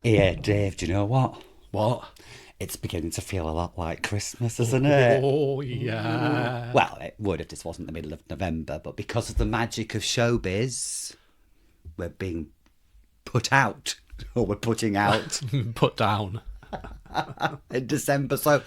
Yeah, Dave, do you know what? What? It's beginning to feel a lot like Christmas, isn't it? Oh, yeah. Well, it would if this wasn't the middle of November, but because of the magic of showbiz, we're being put out, or we're putting out Put down. in December. So,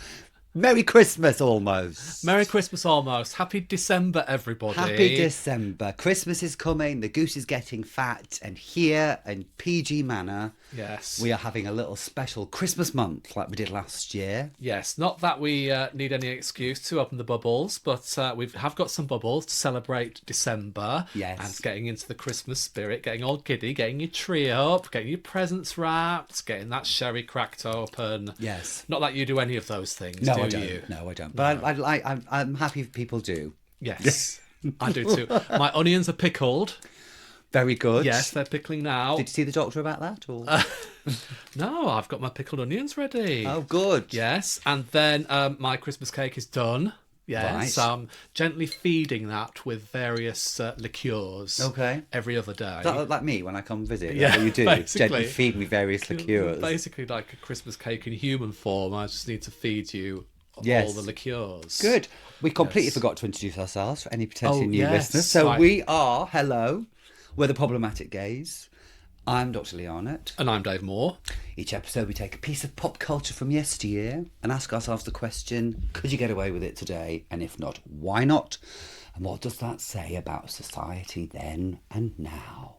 Merry Christmas almost. Merry Christmas almost. Happy December, everybody. Happy December. Christmas is coming, the goose is getting fat, and here in PG Manor, Yes. we are having a little special Christmas month like we did last year. Yes, not that we need any excuse to open the bubbles, but we have got some bubbles to celebrate December. Yes. And getting into the Christmas spirit, getting all giddy, getting your tree up, getting your presents wrapped, getting that sherry cracked open. Yes. Not that you do any of those things, No, do I don't. you? No, I don't. But I'm happy if people do. Yes, I do too. My onions are pickled. Very good. Yes, they're pickling now. Did you see the doctor about that? Or? No, I've got my pickled onions ready. Oh, good. Yes, and then my Christmas cake is done. Yes, Right. so I'm gently feeding that with various liqueurs. Okay. Every other day. Does that look like me when I come visit? Yeah, That's what you do. basically. Gently feed me various liqueurs. Basically, like a Christmas cake in human form. I just need to feed you Yes. all the liqueurs. Good. We completely Yes. forgot to introduce ourselves for any potentially Oh, new yes, listeners. So right. we are, hello, we're the Problematic Gays. I'm Dr. Lee Arnott. And I'm Dave Moore. Each episode we take a piece of pop culture from yesteryear and ask ourselves the question, could you get away with it today? And if not, why not? And what does that say about society then and now?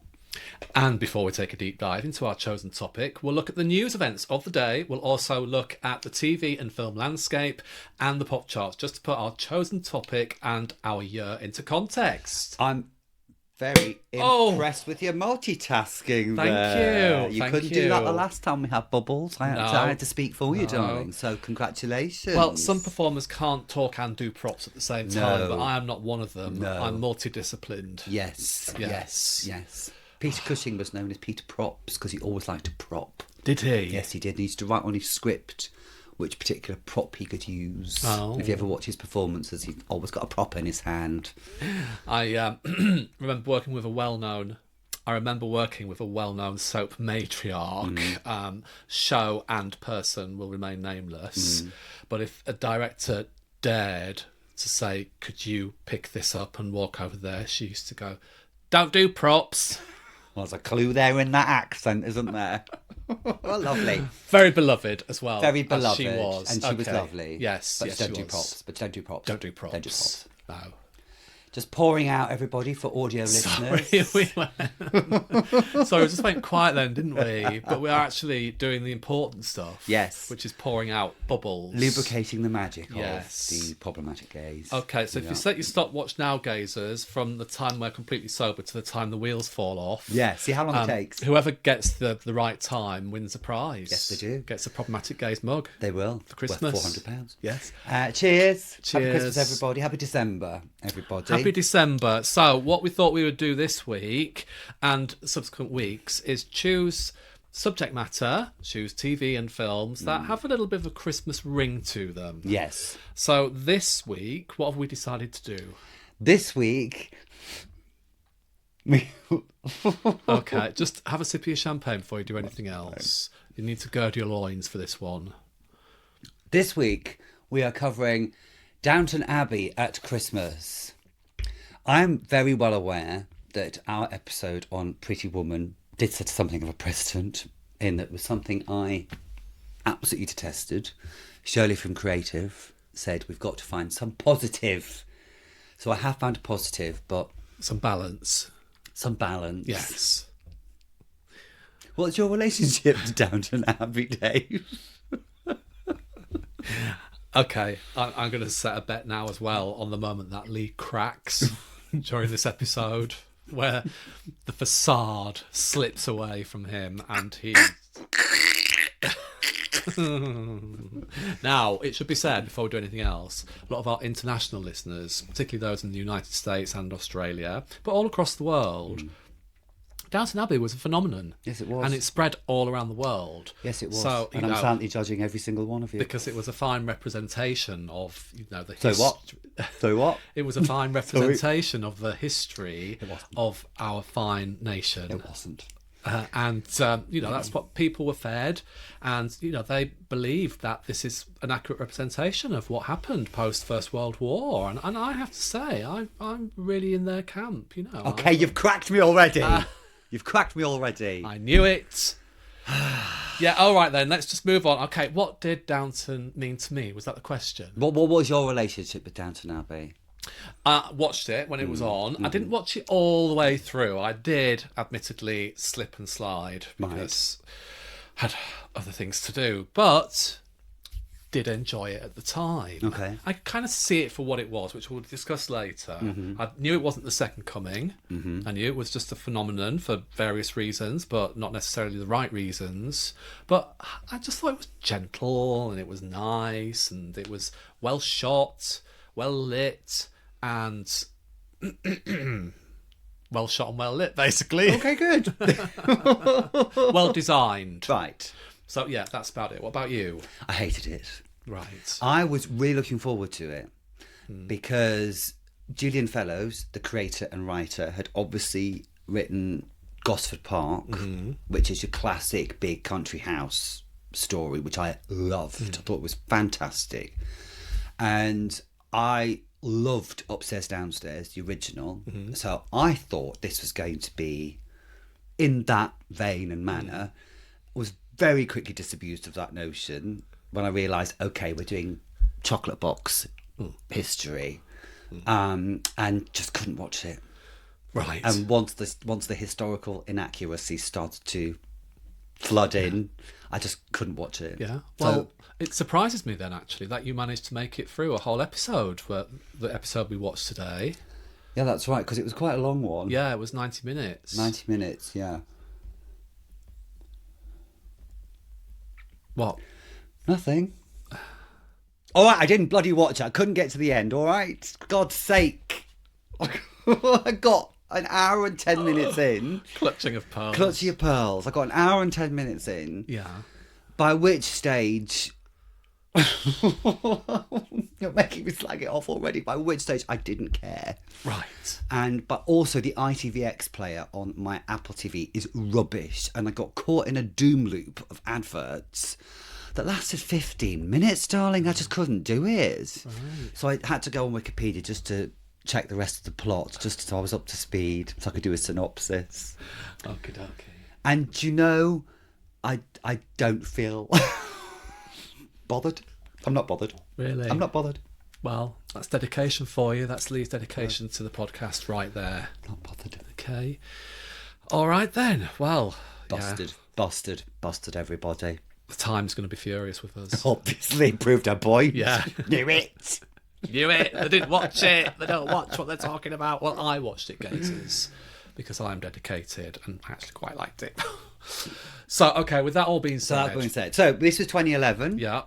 And before we take a deep dive into our chosen topic, we'll look at the news events of the day. We'll also look at the TV and film landscape and the pop charts, just to put our chosen topic and our year into context. I'm very Oh. impressed with your multitasking. Thank there. you, You thank couldn't do that you. the last time we had bubbles. I had to speak for you, No. darling. So congratulations. Well, some performers can't talk and do props at the same time, No. but I am not one of them. No. I'm multidisciplined. Yes, yes, Yes. yes. Peter Cushing was known as Peter Props because he always liked to prop. Did he? Yes, he did. He used to write on his script which particular prop he could use. Oh. If you ever watch his performances, he's always got a prop in his hand. I remember working with a well-known soap matriarch. Show and person will remain nameless. But if a director dared to say, could you pick this up and walk over there, she used to go, don't do props. Well, there's a clue there in that accent, isn't there? Well, lovely. Very beloved as well. Very as beloved. she was. And she was Okay. lovely. Yes, But yes, don't she do was. props. But don't do props. Don't do props. Don't do props. No. Just pouring out everybody for audio Sorry, listeners. we went. Sorry, we just went quiet then, didn't we? But we are actually doing the important stuff. Yes. Which is pouring out bubbles. Lubricating the magic Yes. of the problematic gaze. Okay, so if you set your stopwatch now, gazers, from the time we're completely sober to the time the wheels fall off. Yeah, see how long it takes. Whoever gets the right time wins a prize. Yes, they do. Gets a problematic gaze mug. They will. For Christmas. Worth £400. Yes. Cheers. Happy Cheers. Christmas, everybody. Happy December, everybody. Happy December. So, what we thought we would do this week and subsequent weeks is choose subject matter, choose TV and films that have a little bit of a Christmas ring to them. Yes. So, this week, what have we decided to do? This week... Okay, just have a sip of your champagne before you do anything else. You need to gird your loins for this one. This week, we are covering Downton Abbey at Christmas. I'm very well aware that our episode on Pretty Woman did set something of a precedent in that it was something I absolutely detested. Shirley from Creative said we've got to find some positive. So I have found a positive, but... Some balance. Some balance. Yes. What's your relationship to Downton Abbey, Dave? Okay, I'm going to set a bet now as well on the moment that Lee cracks during this episode, where the facade slips away from him and he... Now, it should be said before we do anything else, a lot of our international listeners, particularly those in the United States and Australia, but all across the world, Downton Abbey was a phenomenon. Yes, it was. And it spread all around the world. Yes, it was. So, and I'm silently judging every single one of you. because it was a fine representation of, the So what? So what? It was a fine representation of the history wasn't. of our fine nation. It wasn't. That's what people were fed, and they believe that this is an accurate representation of what happened post First World War, and I have to say I'm really in their camp. Okay, you've cracked me already. You've cracked me already. I knew it. Yeah, all right then, let's just move on. Okay, what did Downton mean to me? Was that the question? What was your relationship with Downton Abbey? I watched it when it was on. I didn't watch it all the way through. I did, admittedly, slip and slide because I had other things to do, but did enjoy it at the time. Okay. I could kind of see it for what it was, which we'll discuss later. I knew it wasn't the second coming. I knew it was just a phenomenon for various reasons, but not necessarily the right reasons. But I just thought it was gentle, and it was nice, and it was well shot, well lit, and well shot and well lit, basically. Okay, good. Well designed. Right. So yeah, that's about it. What about you? I hated it. Right. I was really looking forward to it because Julian Fellows, the creator and writer, had obviously written Gosford Park, which is your classic big country house story, which I loved. I thought it was fantastic. And I loved Upstairs Downstairs, the original. So I thought this was going to be in that vein and manner. Was very quickly disabused of that notion when I realised, okay, we're doing chocolate box history, and just couldn't watch it. Right. And once the historical inaccuracy started to flood in, I just couldn't watch it. Yeah. Well, it surprises me then actually that you managed to make it through a whole episode, the episode we watched today. Yeah, that's right, because it was quite a long one. Yeah, it was 90 minutes. 90 minutes, yeah. What? Nothing. All right, I didn't bloody watch it. I couldn't get to the end, all right? God's sake. I got an hour and 10 minutes in. Clutching of pearls. Clutching of pearls. I got an hour and 10 minutes in. Yeah. By which stage... You're making me slag it off already. By which stage I didn't care. Right. But also the ITVX player on my Apple TV is rubbish, and I got caught in a doom loop of adverts that lasted 15 minutes, darling. I just couldn't do it. Right. So I had to go on Wikipedia just to check the rest of the plot, just so I was up to speed, so I could do a synopsis. Okay. And I don't feel bothered. I'm not bothered. Really? I'm not bothered. Well, that's dedication for you. That's Lee's dedication to the podcast right there. Not bothered. Okay. All right then. Well, Busted everybody. The Time's going to be furious with us. Obviously, proved our point. Yeah. Knew it. Knew it. They didn't watch it. They don't watch what they're talking about. Well, I watched it, Gators, because I'm dedicated and actually quite liked it. So, okay, with that all being said. So, this was 2011. Yeah.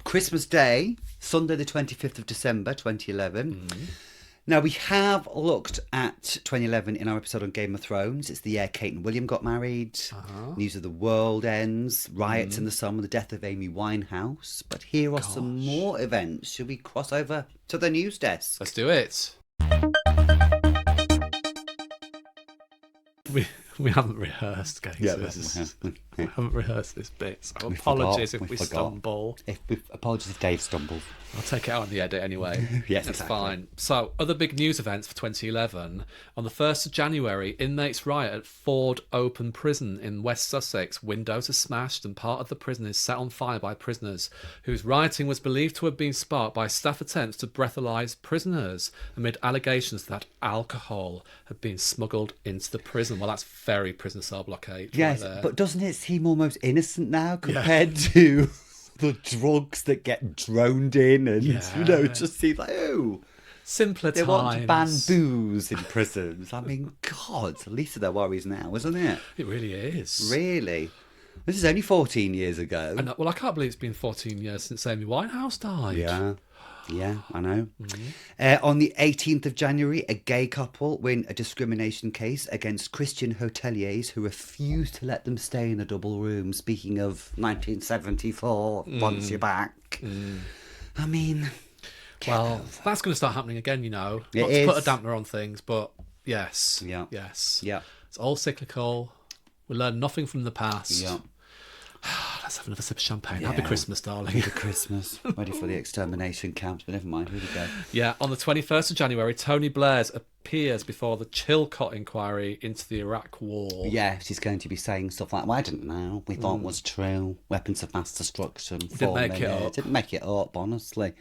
Christmas Day, Sunday the 25th of December 2011. Now, we have looked at 2011 in our episode on Game of Thrones. It's the year Kate and William got married, news of the world ends, riots in the summer, the death of Amy Winehouse. But here are some more events. Should we cross over to the news desk? Let's do it. We haven't rehearsed, guys. We haven't rehearsed this bit. So apologies if we stumble. Apologies if Dave stumbles. I'll take it out on the edit anyway. Yes, that's exactly. fine. So, other big news events for 2011. On the 1st of January, inmates riot at Ford Open Prison in West Sussex. Windows are smashed and part of the prison is set on fire by prisoners, whose rioting was believed to have been sparked by staff attempts to breathalyse prisoners amid allegations that alcohol had been smuggled into the prison. Well, that's very prison cell blockade. Yes, right there. but doesn't it seem almost innocent now compared to the drugs that get droned in and, it just seems like, simpler they times. want to ban booze in prisons. I mean, God, the least of their worries now, isn't it? It really is. Really? This is only 14 years ago. I can't believe it's been 14 years since Amy Winehouse died. Yeah, I know. On the 18th of January, a gay couple win a discrimination case against Christian hoteliers who refuse to let them stay in a double room. Speaking of 1974, once you're back. I mean... Well, that's going to start happening again, Not to put a dampener on things, but yes. Yeah. Yes. Yeah. It's all cyclical. We learn nothing from the past. Yeah. Let's have another sip of champagne. Yeah. Happy Christmas, darling. Happy Christmas. Ready for the extermination camps, but never mind. Here we go. Yeah, on the 21st of January, Tony Blair appears before the Chilcot inquiry into the Iraq War. Yeah, she's going to be saying stuff like, well, I didn't know. We thought it was true. Weapons of mass destruction. Didn't make it up. Didn't make it up, honestly.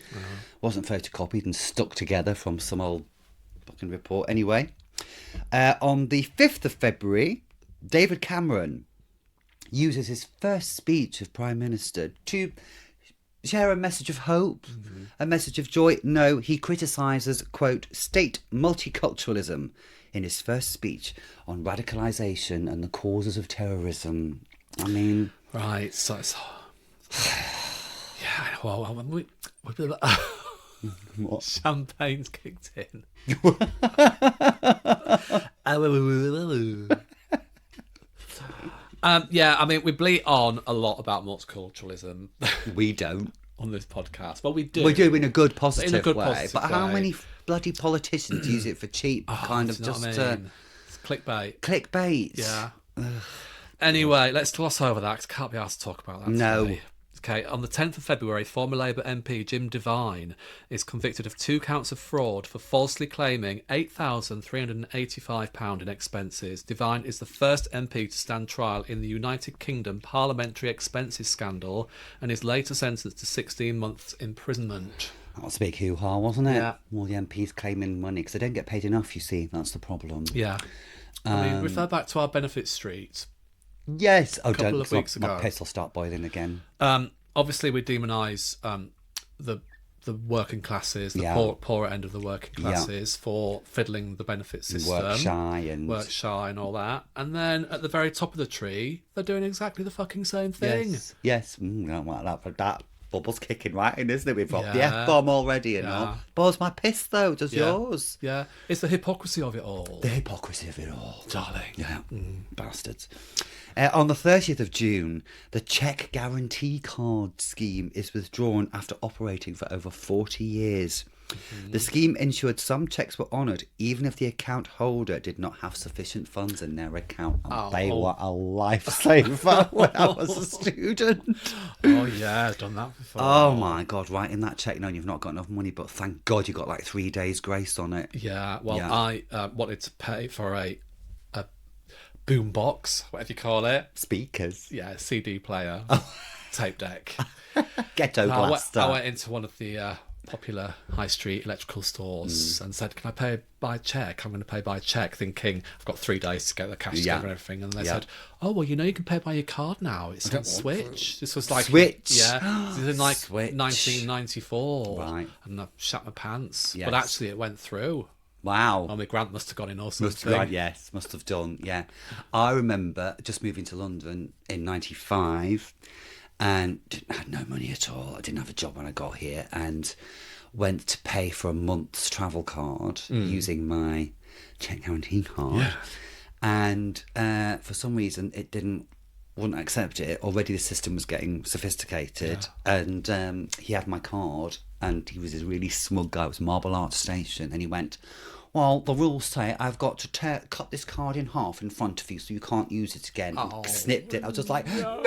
Wasn't photocopied and stuck together from some old fucking report. Anyway, on the 5th of February, David Cameron uses his first speech as Prime Minister to share a message of hope, a message of joy. No, he criticises, quote, state multiculturalism in his first speech on radicalisation and the causes of terrorism. I mean... Right, so it's... yeah, well, What? Champagne's kicked in. Yeah, I mean, we bleat on a lot about multiculturalism We don't. on this podcast. Well, we do. We do in a good, positive In a good way. positive But how way. many bloody politicians use it for cheap, kind of Do you know just what I mean? It's clickbait. clickbait? Yeah. Anyway, let's gloss over that because I can't be asked to talk about that. No. Today. Okay, on the 10th of February, former Labour MP Jim Devine is convicted of 2 counts of fraud for falsely claiming £8,385 in expenses. Devine is the first MP to stand trial in the United Kingdom parliamentary expenses scandal and is later sentenced to 16 months imprisonment. That was a big hoo-ha, wasn't it? Yeah. All the MPs claiming money because they don't get paid enough, you see. That's the problem. Yeah. I mean, refer back to our Benefit Street. Yes. Oh, Couple don't. of weeks My ago. piss will start boiling again. Obviously, we demonise the working classes, the Yeah. poorer end of the working classes for fiddling the benefit system. Work shy and... Work shy and all that. And then at the very top of the tree, they're doing exactly the fucking same thing. Yes. Yes. Don't like that. But that bubble's kicking right in, isn't it? We've got the Yeah. F-bomb already and Yeah. all. Boils my piss, though. Does Yeah. yours? Yeah. It's the hypocrisy of it all. The hypocrisy of it all. Darling. Yeah, bastards. On the 30th of June, the cheque guarantee card scheme is withdrawn after operating for over 40 years. The scheme ensured some cheques were honoured, even if the account holder did not have sufficient funds in their account. And they were a lifesaver when I was a student. Oh, yeah, I've done that before. Oh my God, writing that cheque knowing you've not got enough money, but thank God you got like 3 days grace on it. Yeah, well, Yeah. I wanted to pay for a boombox, whatever you call it. Speakers. Yeah, CD player, tape deck. Ghetto I blaster. went into one of the popular high street electrical stores and said, "Can I pay by cheque? I'm going to pay by cheque," thinking I've got 3 days to get the cash together and everything. And they said, "Oh, well, you know, you can pay by your card now. It's on Switch." This was like Switch? Yeah, this is in like Switch. 1994. Right. And I shat my pants. Yes. But actually, it went through. Wow. Oh, my grant must have gone in or something. Must have, yes, must have done, yeah. I remember just moving to London in 95 and had no money at all. I didn't have a job when I got here and went to pay for a month's travel card using my cheque guarantee card. Yeah. And for some reason it wouldn't accept it. Already the system was getting sophisticated and he had my card and he was this really smug guy. It was Marble Arch Station and he went, "Well, the rules say I've got to cut this card in half in front of you so you can't use it again." And snipped it. I was just like, no!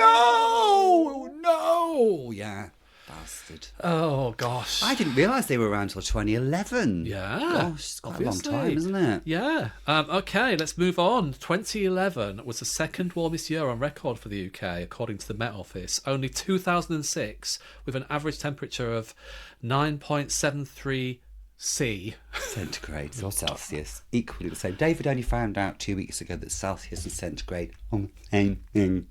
Yeah, bastard. Oh, gosh. I didn't realise they were around till 2011. Yeah. Gosh, it's quite obviously. a long time, isn't it? Yeah. Okay, let's move on. 2011 was the second warmest year on record for the UK, according to the Met Office. Only 2006, with an average temperature of 9.73 C. Centigrade or Celsius, equally the same. David only found out 2 weeks ago that Celsius and centigrade are the same thing.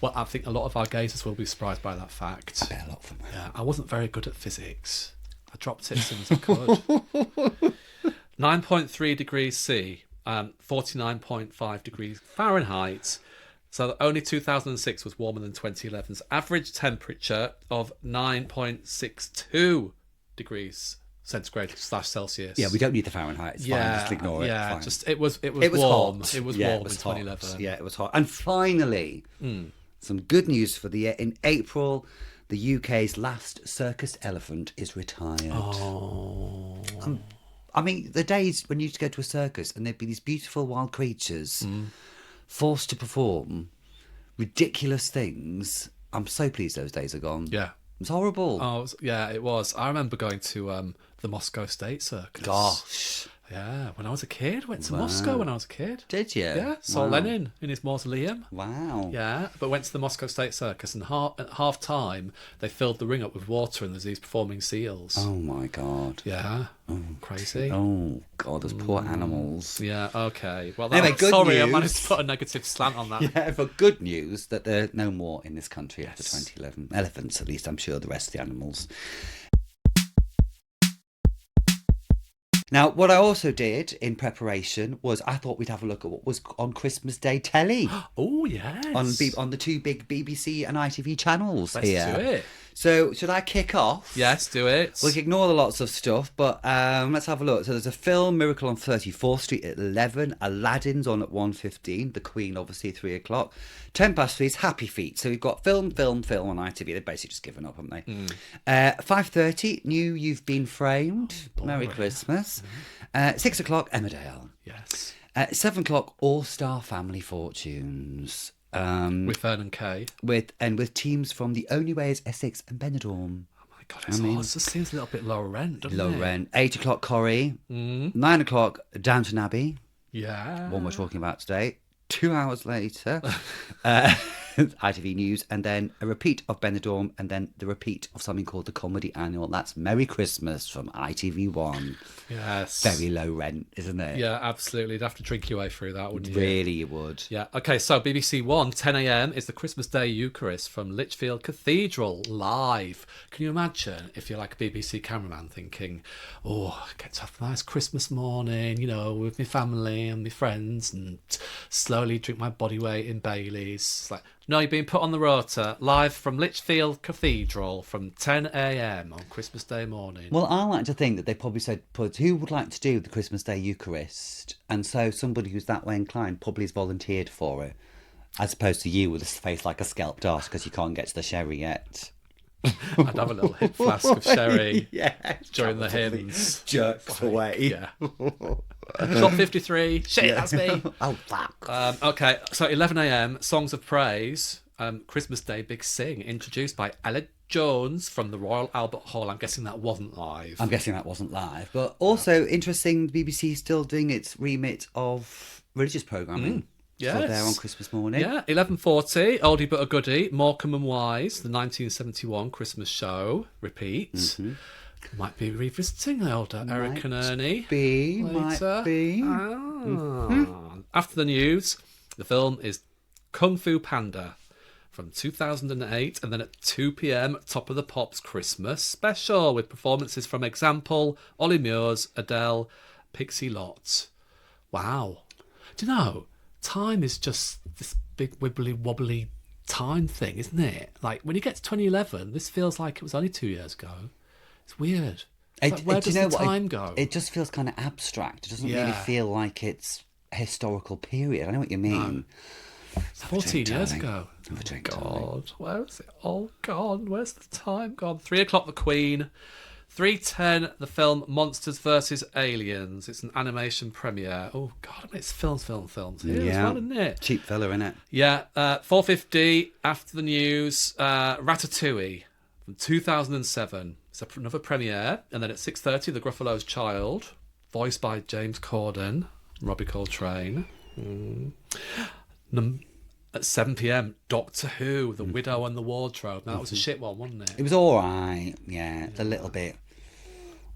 Well, I think a lot of our gazers will be surprised by that fact. I bet a lot from her. Yeah, I wasn't very good at physics. I dropped it as soon as I could. 9.3 degrees C, 49.5 degrees Fahrenheit. So only 2006 was warmer than 2011's average temperature of 9.62 degrees centigrade / Celsius. Yeah, we don't need the Fahrenheit. It's fine. Just ignore it. Yeah, Fine. just it was warm. hot. It was Yeah, warm it was in hot. 2011. Yeah, it was hot. And finally, some good news for the year. In April, the UK's last circus elephant is retired. Oh. I mean, the days when you used to go to a circus and there'd be these beautiful wild creatures forced to perform ridiculous things. I'm so pleased those days are gone. Yeah. It's horrible. Oh, yeah, it was. I remember going to the Moscow State Circus. Gosh. Yeah, when I was a kid. Went to Moscow when I was a kid. Did you? Yeah, saw Lenin in his mausoleum. Wow. Yeah, but went to the Moscow State Circus, and at half time, they filled the ring up with water, and there's these performing seals. Oh, my God. Yeah. Crazy. Oh, God, those poor animals. Yeah, okay. Well, Anyway, good sorry, I news. managed to put a negative slant on that. Yeah, but good news that there are no more in this country after 2011. Elephants, at least. I'm sure the rest of the animals. Now, what I also did in preparation was I thought we'd have a look at what was on Christmas Day telly. Oh, yes. On the two big BBC and ITV channels Let's here. do it. So, should I kick off? Yes, do it. We can ignore the lots of stuff, but let's have a look. So there's a film, Miracle on 34th Street at 11, Aladdin's on at 1:15, The Queen obviously 3 o'clock, 10 past 3 is Happy Feet. So we've got film on ITV. They've basically just given up, haven't they? 5:30, New You've Been Framed, Merry Christmas. 6 o'clock, Emmerdale. Yes. 7 o'clock, All Star Family Fortunes. With Vernon Kay. With teams from The Only Way is Essex and Benidorm. Oh my God, it just seems a little bit low rent, doesn't it? Low rent. 8 o'clock, Corrie. 9 o'clock, Downton Abbey. Yeah. One we're talking about today. 2 hours later, ITV News, and then a repeat of Benidorm, and then the repeat of something called the Comedy Annual. That's Merry Christmas from ITV1. Yes. Very low rent, isn't it? Yeah, absolutely. You'd have to drink your way through that, wouldn't you? Really, you would. Yeah. Okay, so BBC One, 10 a.m. is the Christmas Day Eucharist from Lichfield Cathedral, live. Can you imagine if you're like a BBC cameraman thinking, oh, I get to have a nice Christmas morning, with my family and my friends, and slowly drink my body weight in Baileys. It's like, no, you're being put on the rota, live from Lichfield Cathedral from 10 a.m. on Christmas Day morning. Well, I like to think that they probably said, who would like to do the Christmas Day Eucharist? And so somebody who's that way inclined probably has volunteered for it, as opposed to you with a face like a scalped arse because you can't get to the sherry yet. I'd have a little hip flask of sherry during the probably hymns. Jerks away. Yeah. Shot 53. Shit, that's me. Oh, fuck. Okay, so 11 a.m, Songs of Praise, Christmas Day Big Sing, introduced by Ella Jones from the Royal Albert Hall. I'm guessing that wasn't live. But also, interesting, the BBC still doing its remit of religious programming. Yes. So there on Christmas morning. Yeah, 11:40, Oldie But a Goodie, Morecambe and Wise, the 1971 Christmas show, repeat. Might be revisiting the older Eric and Ernie. Might be. After the news, the film is Kung Fu Panda from 2008, and then at 2 p.m, Top of the Pops Christmas special with performances from Example, Ollie Mures, Adele, Pixie Lott. Wow. Do you know, time is just this big wibbly wobbly time thing, isn't it? Like when you get to 2011, this feels like it was only 2 years ago. It's weird. Where does the time go? It just feels kind of abstract. It doesn't really feel like it's a historical period. I know what you mean. No. 14 years ago. Have a drink, God, where is it all gone? Where's the time gone? 3 o'clock, The Queen. 3:10, the film Monsters vs. Aliens. It's an animation premiere. Oh, God, I mean, it's films here as well, isn't it? Cheap fella, innit? Yeah, 4:50, after the news, Ratatouille from 2007. It's another premiere. And then at 6:30, The Gruffalo's Child, voiced by James Corden, Robbie Coltrane. At 7 p.m, Doctor Who, The Widow and the Wardrobe. Now, that was a shit one, wasn't it? It was all right. Yeah, it's a little bit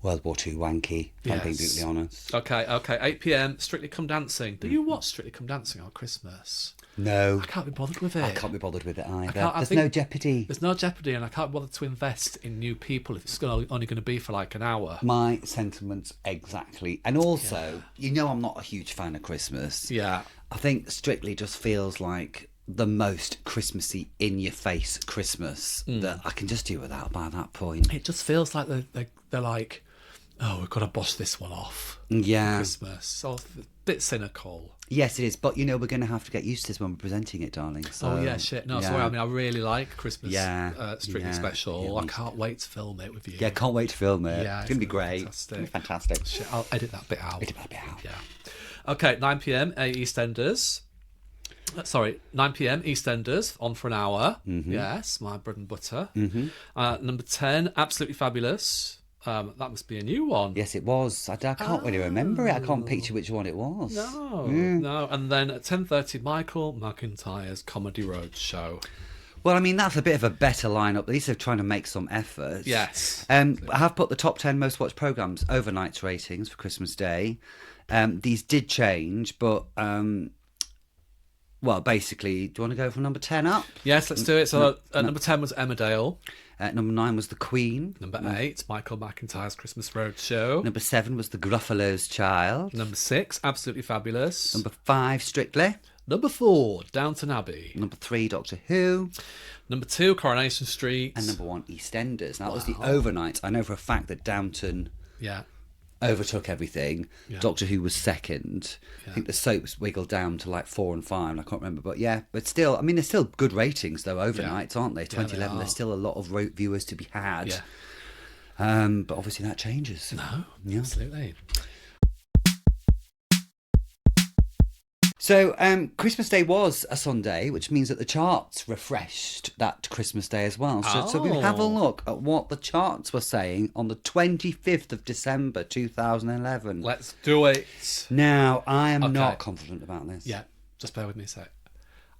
World War II wanky, if I'm being brutally honest. Okay, 8 p.m, Strictly Come Dancing. Do you watch Strictly Come Dancing on Christmas? No. I can't be bothered with it. I can't be bothered with it either. There's no jeopardy. There's no jeopardy, and I can't bother to invest in new people if it's only going to be for like an hour. My sentiments exactly. And also, I'm not a huge fan of Christmas. Yeah. I think Strictly just feels like the most Christmassy, in-your-face Christmas that I can just do without by that point. It just feels like they're like, oh, we've got to boss this one off. Yeah. Christmas. So it's a bit cynical. Yes, it is. But, we're going to have to get used to this when we're presenting it, darling. So, oh, yeah, shit. No, sorry. I mean, I really like Christmas Strictly Special. Yeah, I can't wait to film it with you. Yeah, can't wait to film it. Yeah, it's going to be great. Fantastic. Shit, I'll edit that bit out. Edit that bit out. Yeah. Okay, 9 p.m, EastEnders. Sorry, 9 p.m. EastEnders on for an hour. Yes, my bread and butter. Number 10, Absolutely Fabulous. That must be a new one. Yes, it was. I can't really remember it. I can't picture which one it was. No. And then at 10:30, Michael McIntyre's Comedy Roadshow. Well, I mean, that's a bit of a better lineup. At least they're trying to make some effort. Yes. I have put the top 10 most watched programmes overnight ratings for Christmas Day. These did change, but, well, basically, do you want to go from number 10 up? Yes, let's do it. So number 10 was Emmerdale. Number 9 was The Queen. Number 8, Michael McIntyre's Christmas Roadshow. Number 7 was The Gruffalo's Child. Number 6, Absolutely Fabulous. Number 5, Strictly. Number 4, Downton Abbey. Number 3, Doctor Who. Number 2, Coronation Street. And number 1, EastEnders. Now, that was the overnight. I know for a fact that Downton overtook everything. Yeah. Doctor Who was second. I think the soaps wiggled down to like 4 and 5. I can't remember, but still, I mean, there's still good ratings though overnights, aren't they? 2011. There's still a lot of viewers to be had. Yeah. But obviously that changes. No, absolutely. So Christmas Day was a Sunday, which means that the charts refreshed that Christmas Day as well. So we'll have a look at what the charts were saying on the 25th of December 2011. Let's do it. Now, I am not confident about this. Yeah, just bear with me a sec.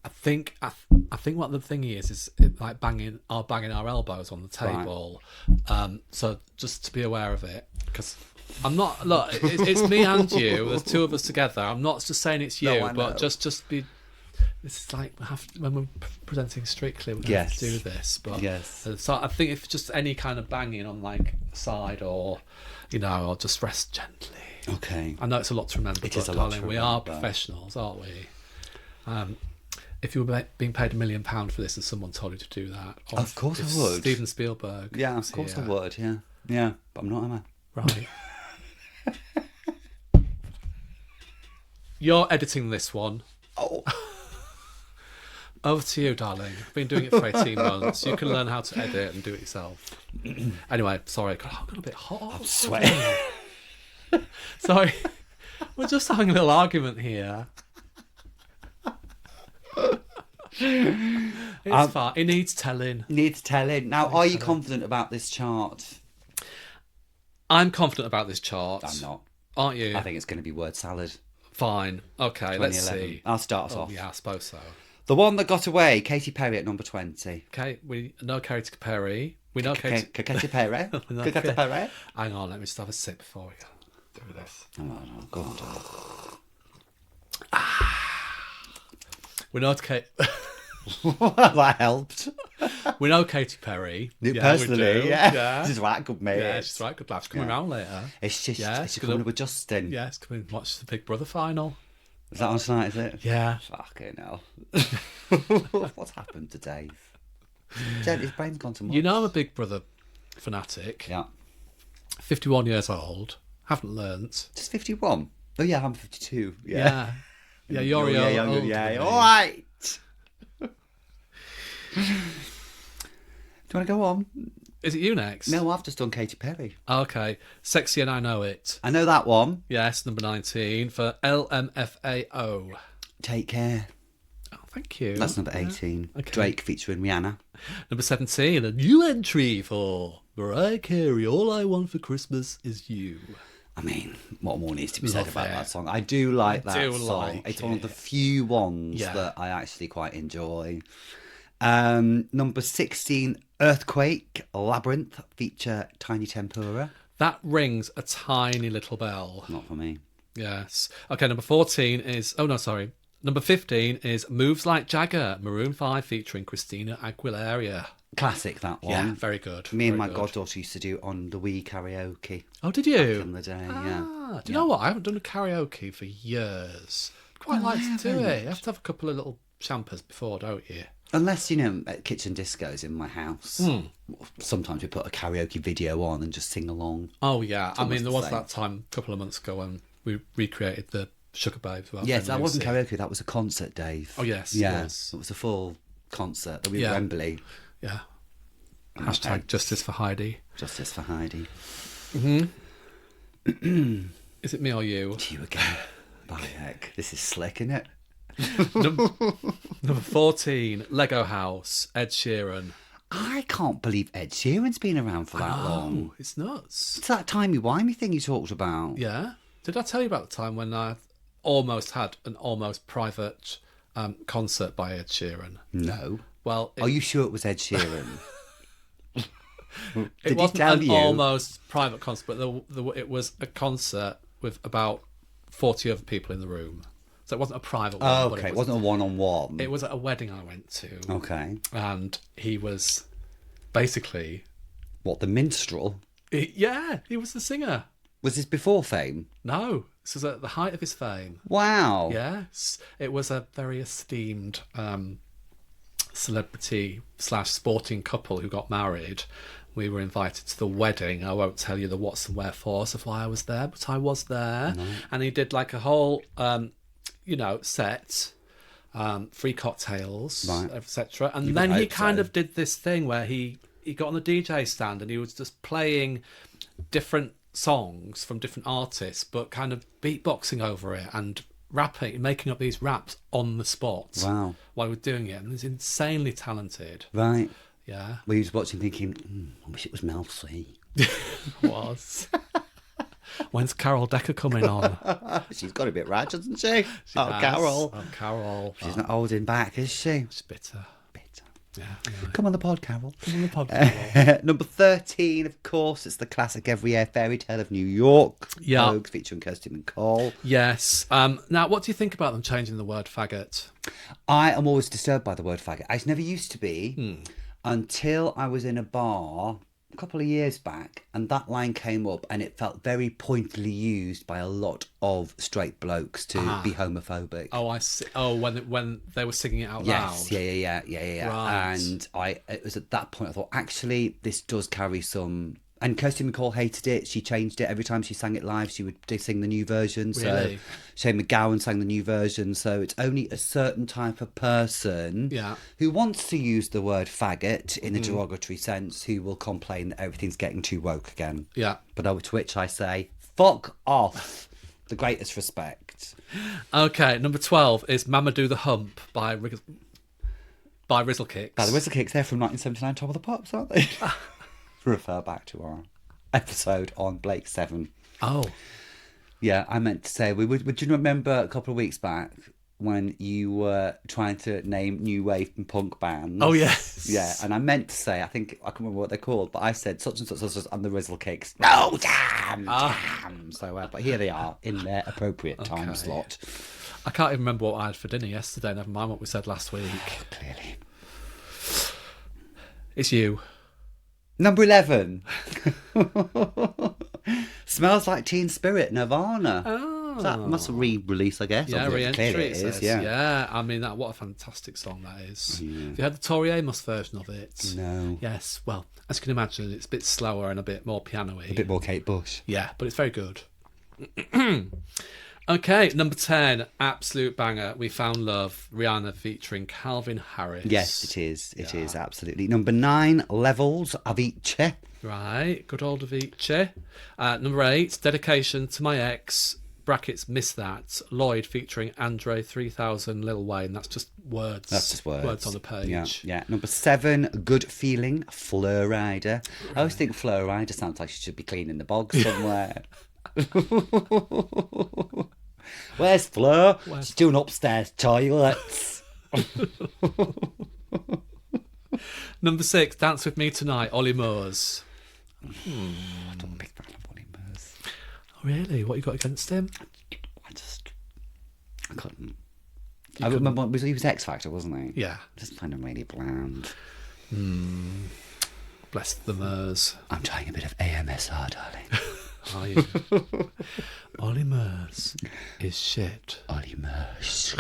I think what the thing is like banging our elbows on the table. Right. So just to be aware of it, because I'm not. Look, it's me and you. There's two of us together. I'm not just saying it's you, but just be. This is like when we're presenting Strictly, we're going to have to do this. But so I think if just any kind of banging on like the side or or just rest gently. Okay. I know it's a lot to remember, but darling, we are professionals, aren't we? If you were being paid £1 million for this and someone told you to do that, of course I would. Steven Spielberg. Yeah, of course I would. Yeah, but I'm not, am I? Right. You're editing this one. Oh. Over to you, darling. I've been doing it for 18 months. You can learn how to edit and do it yourself. Anyway, sorry. God, I've got a bit hot. I'm sweating. Sorry. We're just having a little argument here. It's fine. It needs telling. Now, are you confident about this chart? I'm confident about this chart. I'm not. Aren't you? I think it's going to be word salad. Fine. Okay, let's see. I'll start us off. Yeah, I suppose so. The one that got away, Katy Perry at number 20. Okay, we know Katy Perry. We know Katy Perry. Katy Perry. Hang on, let me just have a sip before we do this. Oh, go on, darling. We know Katy. That helped. We know Katy Perry. Personally, yeah. She's right good, mate. Yeah, she's right good laugh. She's coming round later. It's just, she's coming with Justin. Yeah, it's coming to watch the Big Brother final. Is that on tonight, is it? Yeah. Fucking hell. What's happened to Dave? His brain's gone to mush. You know I'm a Big Brother fanatic. Yeah. 51 years old. Haven't learnt. Just 51? Oh, yeah, I'm 52. Yeah. Yeah, you're younger. Yeah, all right. Do you want to go on? Is it you next? No, I've just done Katy Perry. Okay. Sexy and I Know It. I know that one. Yes, number 19 for LMFAO. Take Care. Oh, thank you. That's number 18. Okay. Drake featuring Rihanna. Number 17, a new entry for Mariah Carey. All I Want for Christmas Is You. I mean, what more needs to be said about that song? I do like that song. It's one of the few ones that I actually quite enjoy. Number 16, Earthquake, Labyrinth, feature Tiny Tempura. That rings a tiny little bell. Not for me. Yes. Okay, number 14 is... Oh, no, sorry. Number 15 is Moves Like Jagger, Maroon 5, featuring Christina Aguilera. Classic, that one. Yeah, very good. Me and my goddaughter used to do on the Wii karaoke. Oh, did you? Back in the day, Do you know what? I haven't done a karaoke for years. Quite like to do it. You have to have a couple of little champers before, don't you? Unless, at kitchen discos in my house, sometimes we put a karaoke video on and just sing along. Oh, yeah. I mean, there was that time a couple of months ago when we recreated the Sugar Babes. Yes, that wasn't karaoke, that was a concert, Dave. Oh, yes. Yes, it was a full concert that we were at Wembley. Yeah. Hashtag Justice for Heidi. Justice for Heidi. Mm-hmm. Is it me or you? You again. By heck. This is slick, isn't it? Number 14, Lego House, Ed Sheeran. I can't believe Ed Sheeran's been around for that long. Oh, it's nuts. It's that timey-wimey thing you talked about. Yeah. Did I tell you about the time when I almost had an almost private concert by Ed Sheeran? No. Well, Are you sure it was Ed Sheeran? it wasn't an almost private concert, but it was a concert with about 40 other people in the room. So it wasn't a private one. Oh, okay. It wasn't a one-on-one. It was at a wedding I went to. Okay. And he was basically... What, the minstrel? He was the singer. Was this before fame? No, this was at the height of his fame. Wow. Yes. It was a very esteemed celebrity / sporting couple who got married. We were invited to the wedding. I won't tell you the what's and wherefores of why I was there, but I was there. No. And he did like a whole, set, free cocktails, right, etc. And then he kind of did this thing where he got on the DJ stand and he was just playing different songs from different artists, but kind of beatboxing over it and rapping, making up these raps on the spot. Wow. While he was doing it. And he's insanely talented. Right. Yeah. Well, he was watching thinking, I wish it was Mel C. Was. When's Carol Decker coming on? She's got a bit right, hasn't she? Carol. She's not holding back, is she? She's bitter. Yeah, Come on the pod, Carol. Come on the pod, Carol. Number 13, of course, it's the classic Every Year Fairy Tale of New York. Yeah. Vogue, featuring Kirsty McCall. Yes. Now, what do you think about them changing the word faggot? I am always disturbed by the word faggot. I never used to be until I was in a bar a couple of years back and that line came up and it felt very pointedly used by a lot of straight blokes to be homophobic. Oh, I see. Oh, when they were singing it out loud. Yeah. Right. And it was at that point I thought, actually, this does carry some... And Kirsty McCall hated it. She changed it. Every time she sang it live, she would sing the new version. Really? So Shane McGowan sang the new version. So it's only a certain type of person who wants to use the word faggot in a derogatory sense who will complain that everything's getting too woke again. Yeah. But to which I say, fuck off. The greatest respect. Okay, number 12 is Mamadou the Hump by Rizzle Kicks. By the Rizzle Kicks, they're from 1979 Top of the Pops, aren't they? Refer back to our episode on Blake 7. Oh. Yeah, I meant to say, would you remember a couple of weeks back when you were trying to name new wave and punk bands? Oh, yes. Yeah, and I meant to say, I can't remember what they're called, but I said such and such and the Rizzle Kicks. No, damn. So, but here they are in their appropriate time slot. I can't even remember what I had for dinner yesterday, never mind what we said last week. Clearly. It's you. Number 11. Smells Like Teen Spirit, Nirvana. Oh. That must re-release, I guess. Yeah, re-entry it is. Yeah. I mean, what a fantastic song that is. Yeah. Have you heard the Tori Amos version of it? No. Yes, well, as you can imagine, it's a bit slower and a bit more piano-y. A bit more Kate Bush. Yeah, but it's very good. Okay, number 10, absolute banger. We Found Love, Rihanna featuring Calvin Harris. Yes, it is. It is, absolutely. Number 9, Levels, Avicii. Right, good old Avicii. Number 8, Dedication to My Ex, brackets, Miss That, Lloyd featuring Andre 3000, Lil Wayne. That's just words. That's just words. Words on the page. Yeah. Number 7, Good Feeling, Fleur Rider. Right. I always think Fleur Rider sounds like she should be cleaning the bog somewhere. Where's Fleur? She's doing upstairs toilets. Number 6, Dance With Me Tonight, Ollie Murs. I'm not a big fan of Ollie Murs. Oh, really? What you got against him? I couldn't. I remember he was X Factor, wasn't he? Yeah. I just find him really bland. Bless the Murs. I'm trying a bit of AMSR, darling. Are you? Ollie Murs is shit. Ollie Murs.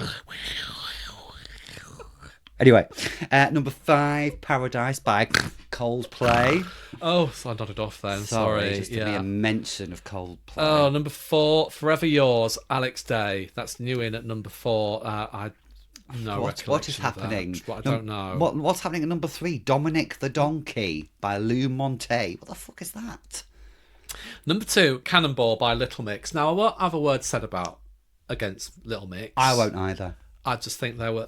Anyway, number 5, Paradise by Coldplay. Oh, so I nodded off then. Sorry. Just to be a mention of Coldplay. Oh, number 4, Forever Yours, Alex Day. That's new in at number 4. What is happening? I don't know. What's happening at number 3? Dominic the Donkey by Lou Monte. What the fuck is that? Number 2, Cannonball by Little Mix. Now, I won't have a word said against Little Mix. I won't either. I just think they were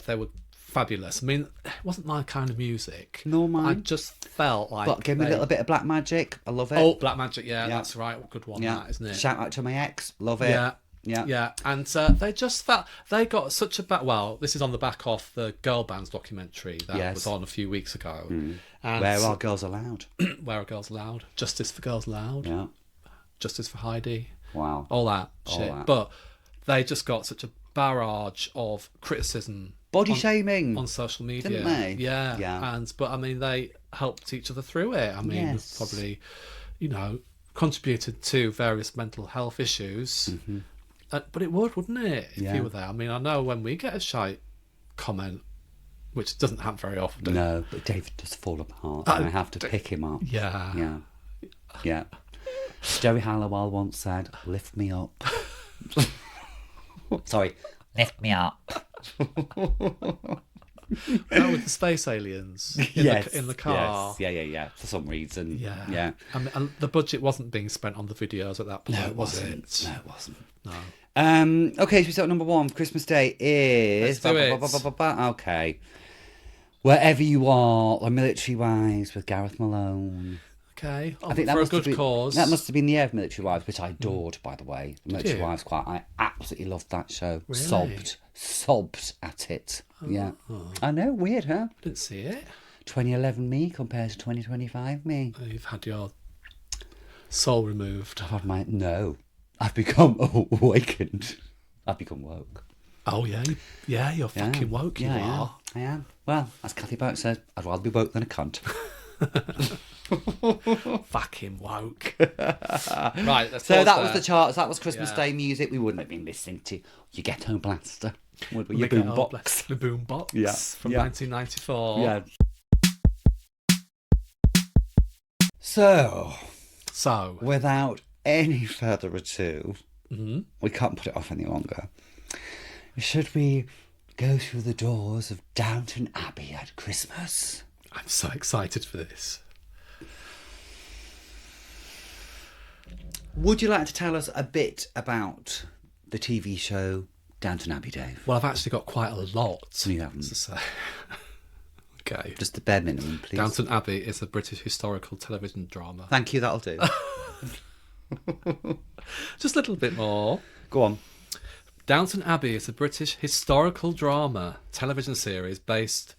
fabulous. I mean, it wasn't my kind of music. Nor mine. I just felt like. But give me a little bit of Black Magic. I love it. Oh, Black Magic, yeah, that's right. Good one, Yeah. that, isn't it? Shout out to my ex. Love it. Yeah. Yeah. Yeah, and they just felt they got such a well, this is on the back of the girl bands documentary that was on a few weeks ago. And Where are girls allowed? Where are girls allowed? Justice for girls allowed. Yeah. Justice for Heidi. Wow. All that shit. that. But they just got such a barrage of criticism, Body shaming on social media, didn't they? Yeah. Yeah. But I mean, they helped each other through it. I mean, Yes. probably, contributed to various mental health issues. Mm-hmm. But it wouldn't it, if Yeah. you were there? I mean, I know when we get a shite comment, which doesn't happen very often. No, but David does fall apart, and I have to pick him up. Yeah. Yeah. Yeah. Jerry Halliwell once said, "Lift me up." Sorry, lift me up. With the space aliens in the car. Yes. Yeah. For some reason. Yeah. I mean, and the budget wasn't being spent on the videos at that point, No, it was wasn't. it? No, it wasn't. No. Okay, so we start number one. Christmas Day is... Let's do it. Okay. Wherever You Are, or Military Wives with Gareth Malone. Okay. I think that for a must have good been, cause. That must have been the year of Military Wives, which I adored, by the way. Military you? Wives, I absolutely loved that show. Really? Sobbed at it. Yeah. I know, weird, huh? Didn't see it. 2011 me compared to 2025 me. You've had your soul removed. No. I've become awakened. I've become woke. Oh, yeah. You're fucking woke, you are. I am. Well, as Kathy Burke says, I'd rather be woke than a cunt. Fucking woke. Right, so that was the charts. That was Christmas Day music. We wouldn't have been listening to your ghetto blaster, would we? Your boombox. The boombox. Yeah. From 1994. Yeah. So, without any further ado, we can't put it off any longer. Should we go through the doors of Downton Abbey at Christmas? I'm so excited for this. Would you like to tell us a bit about the TV show Downton Abbey, Dave? Well, I've actually got quite a lot You haven't. to say. Okay. Just the bare minimum, please. Downton Abbey is a British historical television drama. Thank you, that'll do. Just a little bit more. Go on. Downton Abbey is a British historical drama television series based...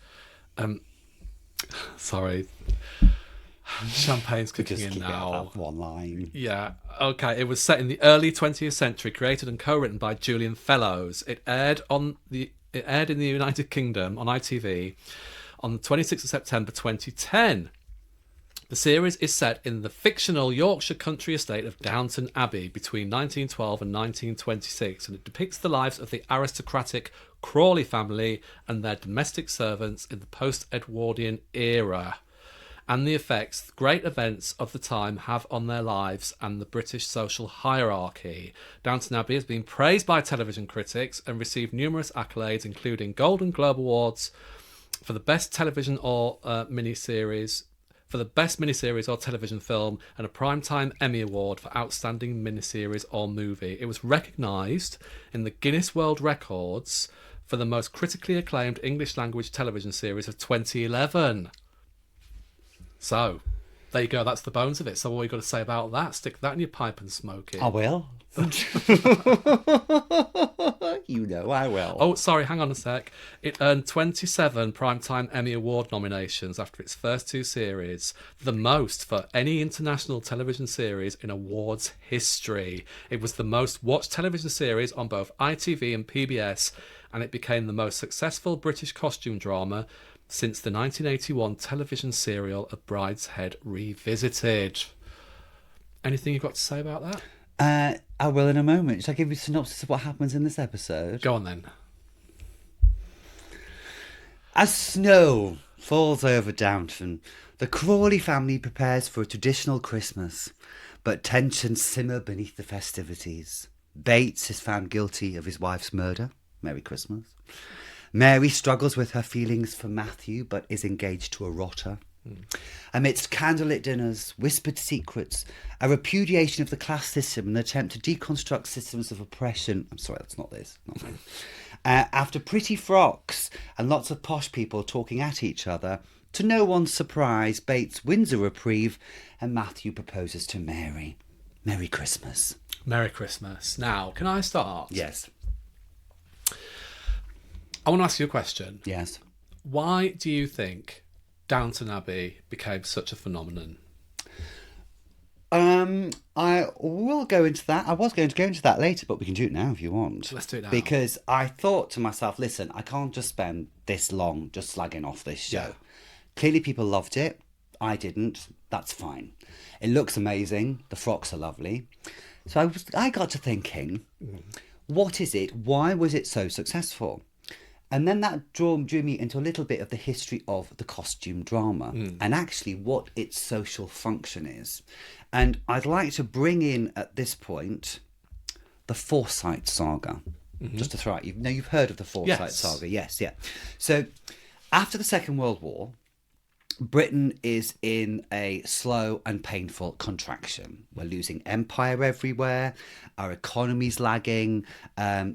sorry. Champagne's kicking in now. That one line. Yeah. Okay. It was set in the early 20th century, created and co-written by Julian Fellows. It aired in the United Kingdom on ITV on the 26th of September 2010. The series is set in the fictional Yorkshire country estate of Downton Abbey between 1912 and 1926, and it depicts the lives of the aristocratic Crawley family and their domestic servants in the post-Edwardian era, and the effects great events of the time have on their lives and the British social hierarchy. Downton Abbey has been praised by television critics and received numerous accolades, including Golden Globe Awards for the best television or miniseries, for the best miniseries or television film, and a Primetime Emmy Award for outstanding miniseries or movie. It was recognised in the Guinness World Records for the most critically acclaimed English language television series of 2011. So, there you go. That's the bones of it. So, what are you got to say about that? Stick that in your pipe and smoke it. I will. You know I will. Oh, sorry, hang on a sec. It earned 27 Primetime Emmy Award nominations after its first two series, the most for any international television series in awards history. It was the most watched television series on both ITV and PBS, and it became the most successful British costume drama since the 1981 television serial A Brideshead Revisited. Anything you've got to say about that? I will in a moment. Shall I give you a synopsis of what happens in this episode? Go on then. As snow falls over Downton, the Crawley family prepares for a traditional Christmas, but tensions simmer beneath the festivities. Bates is found guilty of his wife's murder. Merry Christmas. Mary struggles with her feelings for Matthew, but is engaged to a rotter. Amidst candlelit dinners, whispered secrets, a repudiation of the class system, and an attempt to deconstruct systems of oppression. I'm sorry, that's not this. Not mine. After pretty frocks and lots of posh people talking at each other, to no one's surprise, Bates wins a reprieve and Matthew proposes to Mary. Merry Christmas. Merry Christmas. Now, can I start? Yes. I want to ask you a question. Yes. Why do you think Downton Abbey became such a phenomenon? I will go into that. I was going to go into that later, but we can do it now if you want. Let's do it now. Because I thought to myself, listen, I can't just spend this long just slagging off this show. Yeah. Clearly people loved it. I didn't. That's fine. It looks amazing. The frocks are lovely. So I got to thinking, what is it? Why was it so successful? And then that drew me into a little bit of the history of the costume drama and actually what its social function is. And I'd like to bring in at this point the Forsyte saga, just to throw out. You've heard of the Forsyte saga, yes, yeah. So after the Second World War, Britain is in a slow and painful contraction. We're losing empire everywhere, our economy's lagging,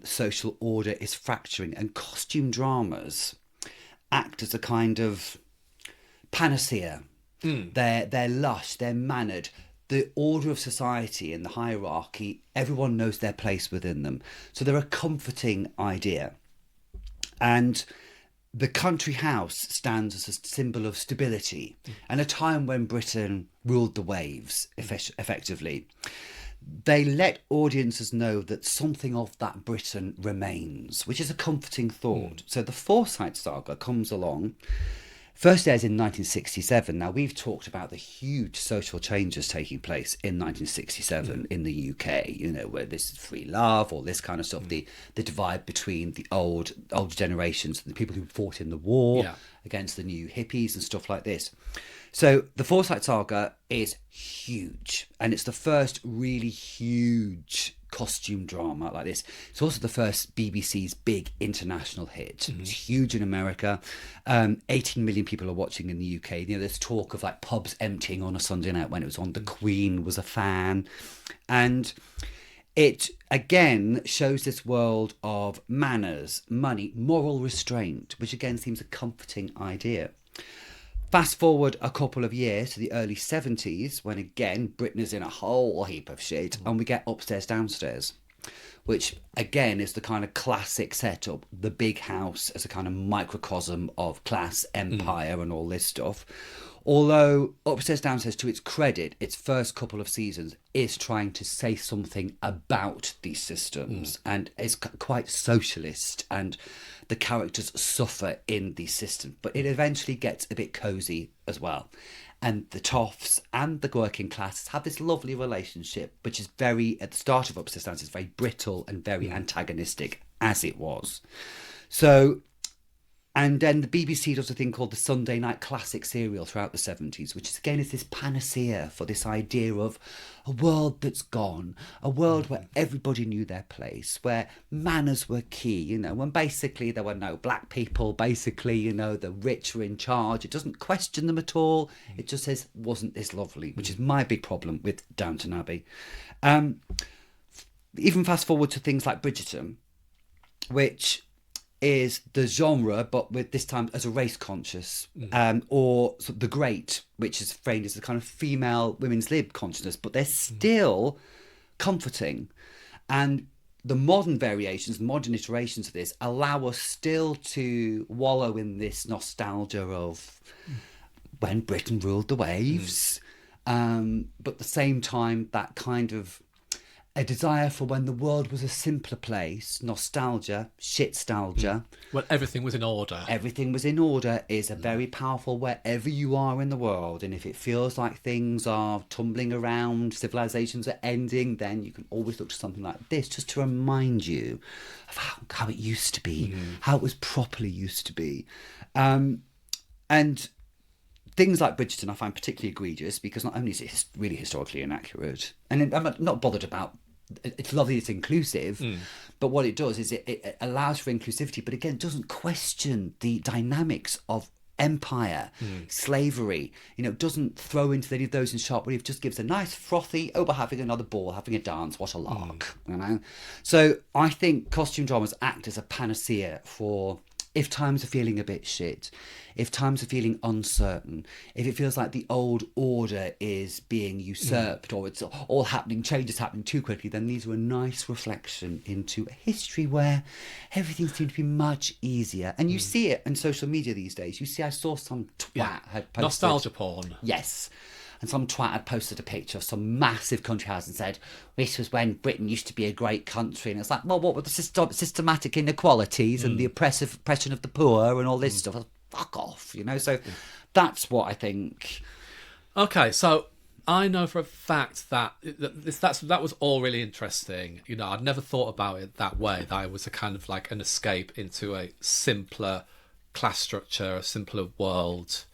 social order is fracturing, and costume dramas act as a kind of panacea. They're lush, they're mannered. The order of society and the hierarchy, everyone knows their place within them. So they're a comforting idea. And the country house stands as a symbol of stability and a time when Britain ruled the waves, effectively. They let audiences know that something of that Britain remains, which is a comforting thought. So the Forsyte saga comes along. First airs in 1967. Now, we've talked about the huge social changes taking place in 1967 in the UK, where this is free love, all this kind of stuff, the divide between the older generations and the people who fought in the war against the new hippies and stuff like this. So the Forsyte saga is huge, and it's the first really huge costume drama like this. It's also the first BBC's big international hit. It's huge in America. 18 million people are watching in the UK. There's talk of like pubs emptying on a Sunday night when it was on. The Queen was a fan, and it again shows this world of manners, money, moral restraint, which again seems a comforting idea. Fast forward a couple of years to the early 70s, when again Britain is in a whole heap of shit, and we get Upstairs, Downstairs, which again is the kind of classic setup, the big house as a kind of microcosm of class, empire and all this stuff. Although Upstairs, Downstairs, to its credit, its first couple of seasons is trying to say something about these systems and is quite socialist, and the characters suffer in these systems. But it eventually gets a bit cosy as well. And the toffs and the working classes have this lovely relationship, which is very, at the start of Upstairs, Downstairs, very brittle and very antagonistic, as it was. So... And then the BBC does a thing called the Sunday Night Classic serial throughout the 70s, which is, again, is this panacea for this idea of a world that's gone, a world where everybody knew their place, where manners were key, when basically there were no black people, basically, the rich were in charge. It doesn't question them at all. It just says, wasn't this lovely, which is my big problem with Downton Abbey. Even fast forward to things like Bridgerton, which is the genre, but with this time as a race conscious, or The Great, which is framed as a kind of female women's lib consciousness, but they're still comforting. And the modern variations, modern iterations of this allow us still to wallow in this nostalgia of when Britain ruled the waves, but at the same time, that kind of a desire for when the world was a simpler place, nostalgia, shitstalgia. When everything was in order. Everything was in order is a very powerful wherever you are in the world. And if it feels like things are tumbling around, civilizations are ending, then you can always look to something like this just to remind you of how it used to be, how it was properly used to be. And things like Bridgerton I find particularly egregious because not only is it really historically inaccurate, and I'm not bothered about, it's lovely, it's inclusive, but what it does is it allows for inclusivity, but again, doesn't question the dynamics of empire, slavery, doesn't throw into any of those in sharp relief, just gives a nice frothy, we're having another ball, having a dance, what a lark, So I think costume dramas act as a panacea for if times are feeling a bit shit, if times are feeling uncertain, if it feels like the old order is being usurped or it's all happening, change is happening too quickly, then these are a nice reflection into a history where everything seems to be much easier. And you see it in social media these days. You see, I saw some twat had posted... Nostalgia porn. Yes. And some twat had posted a picture of some massive country house and said, this was when Britain used to be a great country. And it's like, well, what were the systematic inequalities and the oppression of the poor and all this stuff? Fuck off, So that's what I think. Okay, so I know for a fact that that was all really interesting. I'd never thought about it that way, that it was a kind of like an escape into a simpler class structure, a simpler world.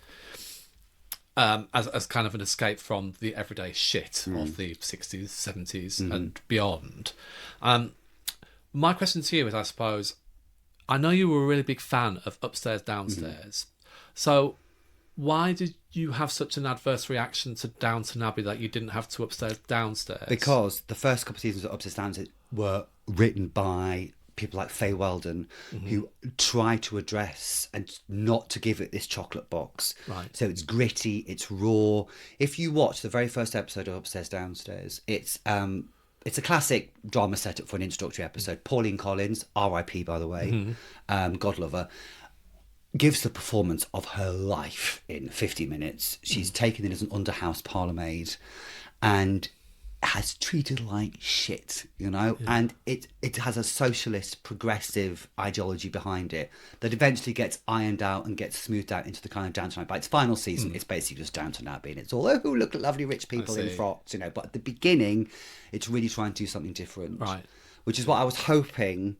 As kind of an escape from the everyday shit of the 60s, 70s and beyond. My question to you is, I suppose, I know you were a really big fan of Upstairs, Downstairs. So why did you have such an adverse reaction to Downton Abbey that you didn't have to Upstairs, Downstairs? Because the first couple of seasons of Upstairs, Downstairs were written by people like Faye Weldon, who try to address and not to give it this chocolate box. Right. So it's gritty, it's raw. If you watch the very first episode of Upstairs Downstairs, it's a classic drama setup for an introductory episode. Pauline Collins, R.I.P. by the way, God love her, gives the performance of her life in 50 minutes. She's taken in as an under-house parlour maid and has treated like shit, and it has a socialist progressive ideology behind it that eventually gets ironed out and gets smoothed out into the kind of Downton Abbey. By its final season, it's basically just Downton Abbey, and it's all, oh, look at lovely rich people in frocks, but at the beginning it's really trying to do something different, right? Which is what I was hoping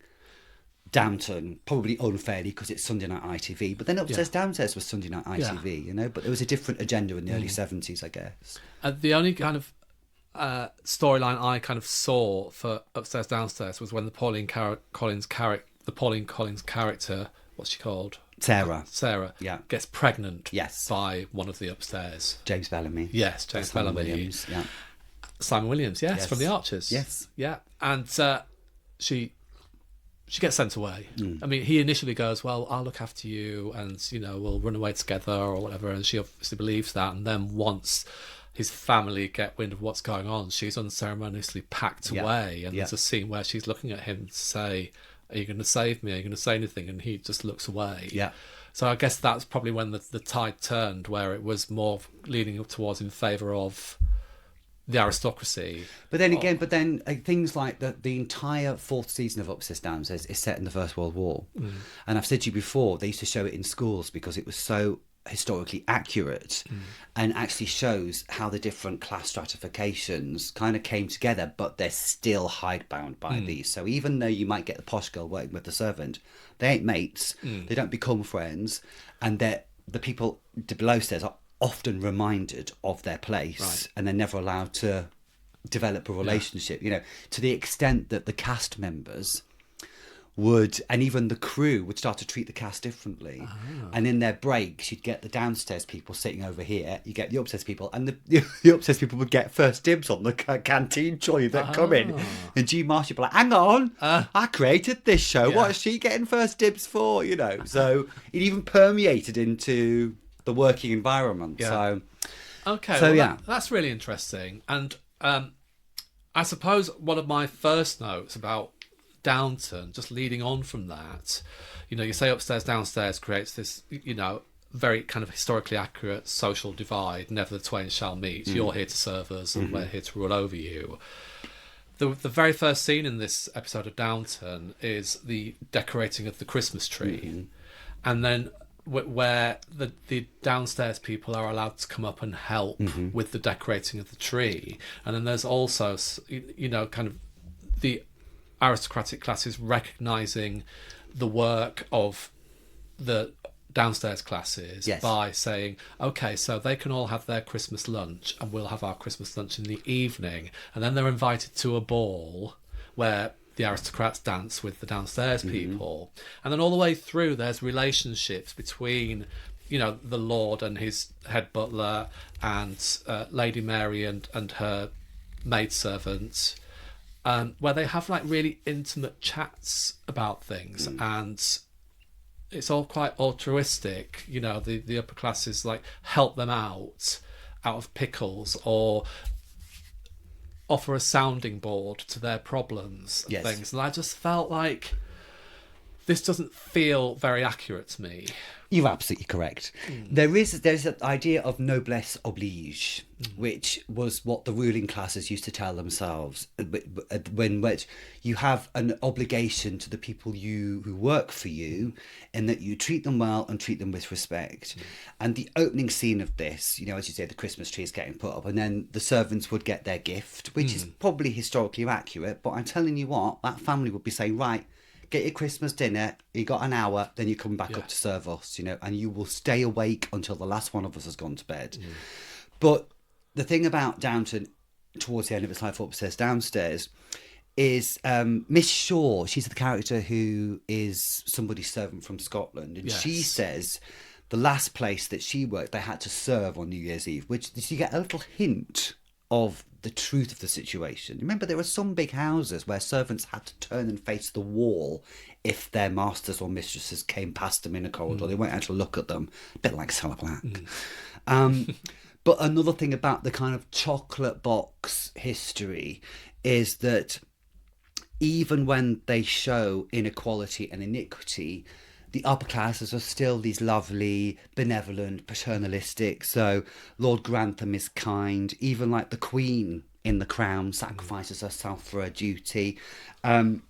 Downton, probably unfairly because it's Sunday night ITV, but then Upstairs Downstairs was Sunday night ITV, but there was a different agenda in the early 70s, I guess. The only kind of storyline I kind of saw for Upstairs Downstairs was when the Pauline Collins character, what's she called? Sarah, gets pregnant. Yes. By one of the upstairs. James Bellamy. Yes, James Bellamy. Williams. Yeah. Simon Williams. Yes, from The Archers. Yes. Yeah, and she gets sent away. I mean, he initially goes, well, I'll look after you, and we'll run away together or whatever, and she obviously believes that, and then once his family get wind of what's going on, she's unceremoniously packed away, and there's a scene where she's looking at him to say, are you going to save me? Are you going to say anything? And he just looks away. Yeah. So I guess that's probably when the tide turned, where it was more leaning up towards in favour of the aristocracy. But then things like the entire fourth season of Upstairs Downstairs is set in the First World War. And I've said to you before, they used to show it in schools because it was so historically accurate and actually shows how the different class stratifications kind of came together, but they're still hidebound by these. So even though you might get the posh girl working with the servant, they ain't mates, they don't become friends, and the people below stairs are often reminded of their place, and they're never allowed to develop a relationship, to the extent that the cast members would, and even the crew would start to treat the cast differently. And in their breaks, you'd get the downstairs people sitting over here, you get the upstairs people, and the upstairs people would get first dibs on the canteen trolley that come in. And G. Marsh would be like, hang on, I created this show, what is she getting first dibs for? So it even permeated into the working environment. So that's really interesting. And I suppose one of my first notes about Downton, just leading on from that, you say Upstairs Downstairs creates this very kind of historically accurate social divide, never the twain shall meet. You're here to serve us and we're here to rule over you. The very first scene in this episode of Downton is the decorating of the Christmas tree, and then where the downstairs people are allowed to come up and help with the decorating of the tree. And then there's also kind of the aristocratic classes recognising the work of the downstairs classes by saying, okay, so they can all have their Christmas lunch and we'll have our Christmas lunch in the evening. And then they're invited to a ball where the aristocrats dance with the downstairs people. And then all the way through, there's relationships between the Lord and his head butler and Lady Mary and her maidservant, where they have like really intimate chats about things, and it's all quite altruistic. The upper classes like help them out of pickles, or offer a sounding board to their problems and things. And I just felt like this doesn't feel very accurate to me. You're absolutely correct. There's an idea of noblesse oblige, which was what the ruling classes used to tell themselves, when which you have an obligation to the people who work for you, in that you treat them well and treat them with respect. And the opening scene of this, as you say, the Christmas tree is getting put up, and then the servants would get their gift, which is probably historically accurate. But I'm telling you what, that family would be saying, right, get your Christmas dinner, you got an hour, then you come back up to serve us, and you will stay awake until the last one of us has gone to bed. But the thing about Downton, towards the end of its life, upstairs, downstairs, is Miss Shaw. She's the character who is somebody's servant from Scotland, and she says the last place that she worked, they had to serve on New Year's Eve, which you get a little hint of the truth of the situation. Remember, there were some big houses where servants had to turn and face the wall if their masters or mistresses came past them in a corridor. They weren't able to look at them, a bit like Cellar Black. But another thing about the kind of chocolate box history is that even when they show inequality and iniquity, the upper classes are still these lovely, benevolent, paternalistic. So Lord Grantham is kind. Even like the Queen in The Crown sacrifices herself for her duty. And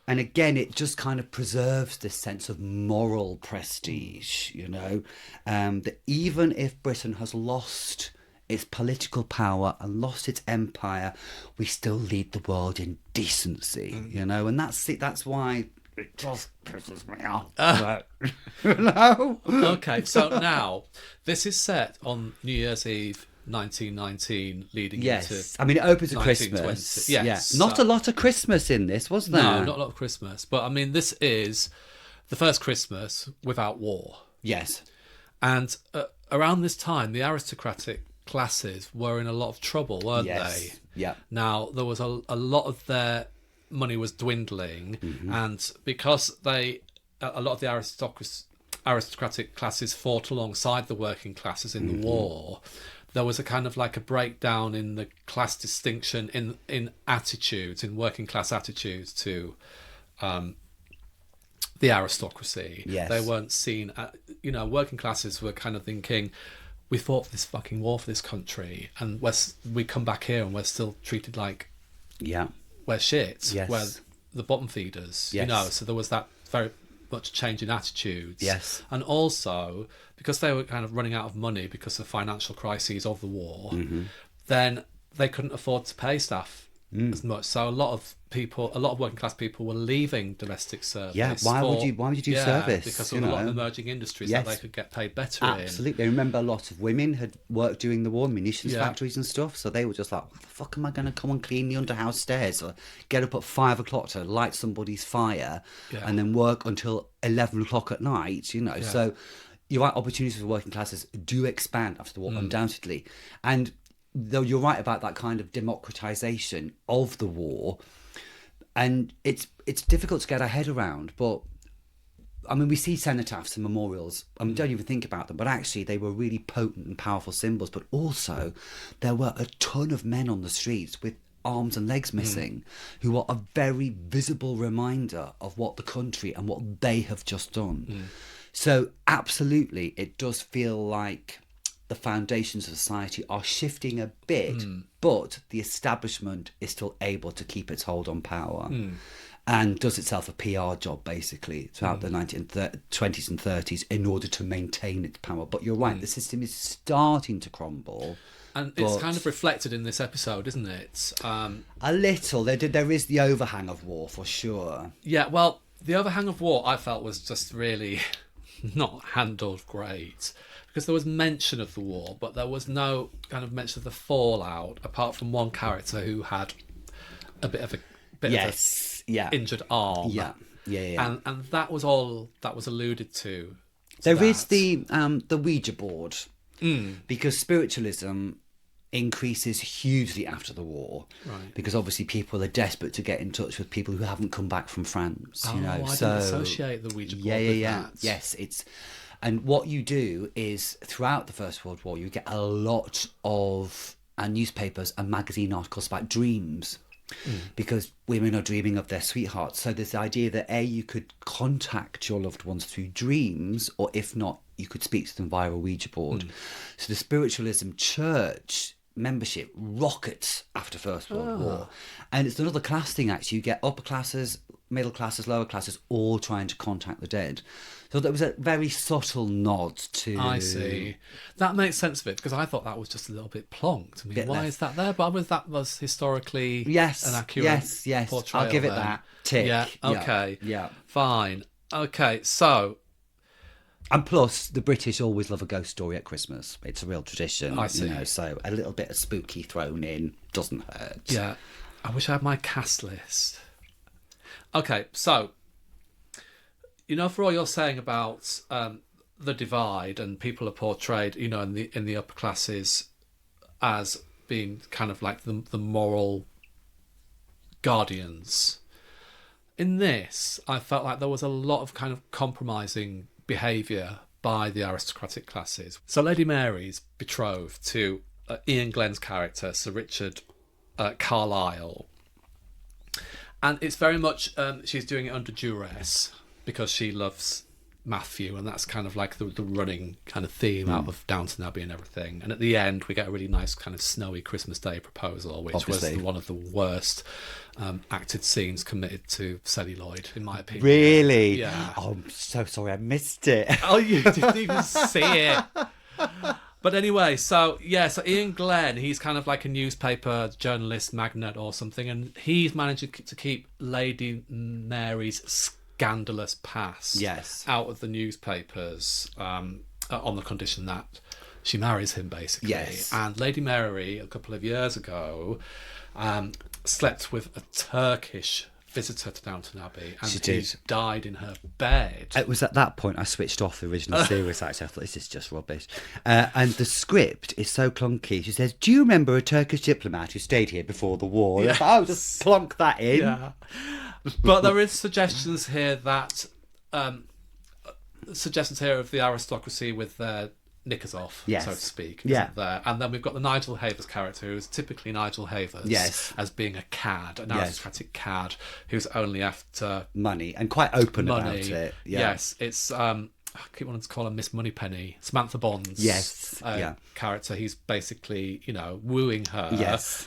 again, it just kind of preserves this sense of moral prestige, that even if Britain has lost its political power and lost its empire, we still lead the world in decency, and that's why it just pisses me off. Okay, so now this is set on New Year's Eve 1919, leading into I mean, it opens at 1920. Christmas. Yes, Not a lot of Christmas in this, was there? No, not a lot of Christmas. But I mean, this is the first Christmas without war. Yes. And around this time, the aristocratic classes were in a lot of trouble, weren't they? Yeah. Now, there was a lot of their money was dwindling, and because a lot of the aristocratic classes fought alongside the working classes in the war, there was a kind of like a breakdown in the class distinction in attitudes, in working class attitudes to the aristocracy. Yes. They weren't seen, working classes were kind of thinking, we fought this fucking war for this country, and we come back here and we're still treated like we're shit. Yes. We're the bottom feeders. Yes. So there was that very much change in attitudes. Yes. And also, because they were kind of running out of money because of financial crises of the war, then they couldn't afford to pay staff as much. So a lot of working class people were leaving domestic service. Yeah, why would you do service? Because of a lot of emerging industries that they could get paid better in. Absolutely. I remember a lot of women had worked during the war, munitions factories and stuff, so they were just like, what the fuck am I going to come and clean the underhouse stairs, or get up at 5 o'clock to light somebody's fire and then work until 11 o'clock at night, So you're right, opportunities for working classes do expand after the war, undoubtedly. And though you're right about that kind of democratization of the war, and it's difficult to get our head around, but I mean, we see cenotaphs and memorials, and we don't even think about them, but actually they were really potent and powerful symbols. But also there were a ton of men on the streets with arms and legs missing who are a very visible reminder of what the country and what they have just done. So absolutely, it does feel like the foundations of society are shifting a bit, but the establishment is still able to keep its hold on power and does itself a PR job, basically, throughout the 1920s and 30s in order to maintain its power. But you're right, the system is starting to crumble. And it's kind of reflected in this episode, isn't it? A little. There is the overhang of war, for sure. Yeah, well, the overhang of war, I felt, was just really not handled great. Because there was mention of the war, but there was no kind of mention of the fallout, apart from one character who had a bit of a injured arm. Yeah. And that was all that was alluded to There is the Ouija board, because spiritualism increases hugely after the war, Right. because obviously people are desperate to get in touch with people who haven't come back from France. Oh, You know, I so didn't associate the Ouija board yeah, with yeah. that. Yes, and what you do is throughout the First World War, you get a lot of newspapers and magazine articles about dreams. Because women are dreaming of their sweethearts. So there's the idea that you could contact your loved ones through dreams, or if not, you could speak to them via a Ouija board. So the spiritualism church membership rockets after First World War. And it's another class thing, actually. You get upper classes, middle classes, lower classes, all trying to contact the dead. So there was a very subtle nod to... I see. That makes sense of it, because I thought that was just a little bit plonked. I mean, why is that there? But that was historically an accurate portrayal. I'll give it then. that. Tick. Yeah, okay. Yeah. Fine. Okay, so... And plus, the British always love a ghost story at Christmas. It's a real tradition. I see. You know, so a little bit of spooky thrown in doesn't hurt. Yeah. I wish I had my cast list. Okay, so... You know, for all you're saying about the divide, and people are portrayed, you know, in the upper classes as being kind of like the moral guardians. In this, I felt like there was a lot of kind of compromising behaviour by the aristocratic classes. So Lady Mary's betrothed to Ian Glenn's character, Sir Richard Carlisle. And it's very much, she's doing it under duress, because she loves Matthew, and that's kind of like the running kind of theme out of Downton Abbey and everything. And at the end, we get a really nice kind of snowy Christmas Day proposal, which was one of the worst acted scenes committed to celluloid, in my opinion. Really? Yeah. Oh, I'm so sorry, I missed it. Oh, you didn't even see it. But anyway, so Ian Glenn, he's kind of like a newspaper journalist magnate or something, and he's managed to keep Lady Mary's scandalous past out of the newspapers on the condition that she marries him, basically. Yes. And Lady Mary, a couple of years ago, slept with a Turkish visitor to Downton Abbey, and he died in her bed. It was at that point I switched off the original series. Actually, I thought this is just rubbish. And the script is so clunky. She says, "Do you remember a Turkish diplomat who stayed here before the war?" Yes. Oh, just plonk that in. Yeah. But there is suggestions here that of the aristocracy with their knickers off, so to speak. Isn't there? And then we've got the Nigel Havers character, who's typically Nigel Havers, as being a cad, an aristocratic cad who's only after money, and quite open about it. Yeah. Yes, it's I keep wanting to call her Miss Moneypenny, Samantha Bond's character. He's basically, you know, wooing her. Yes.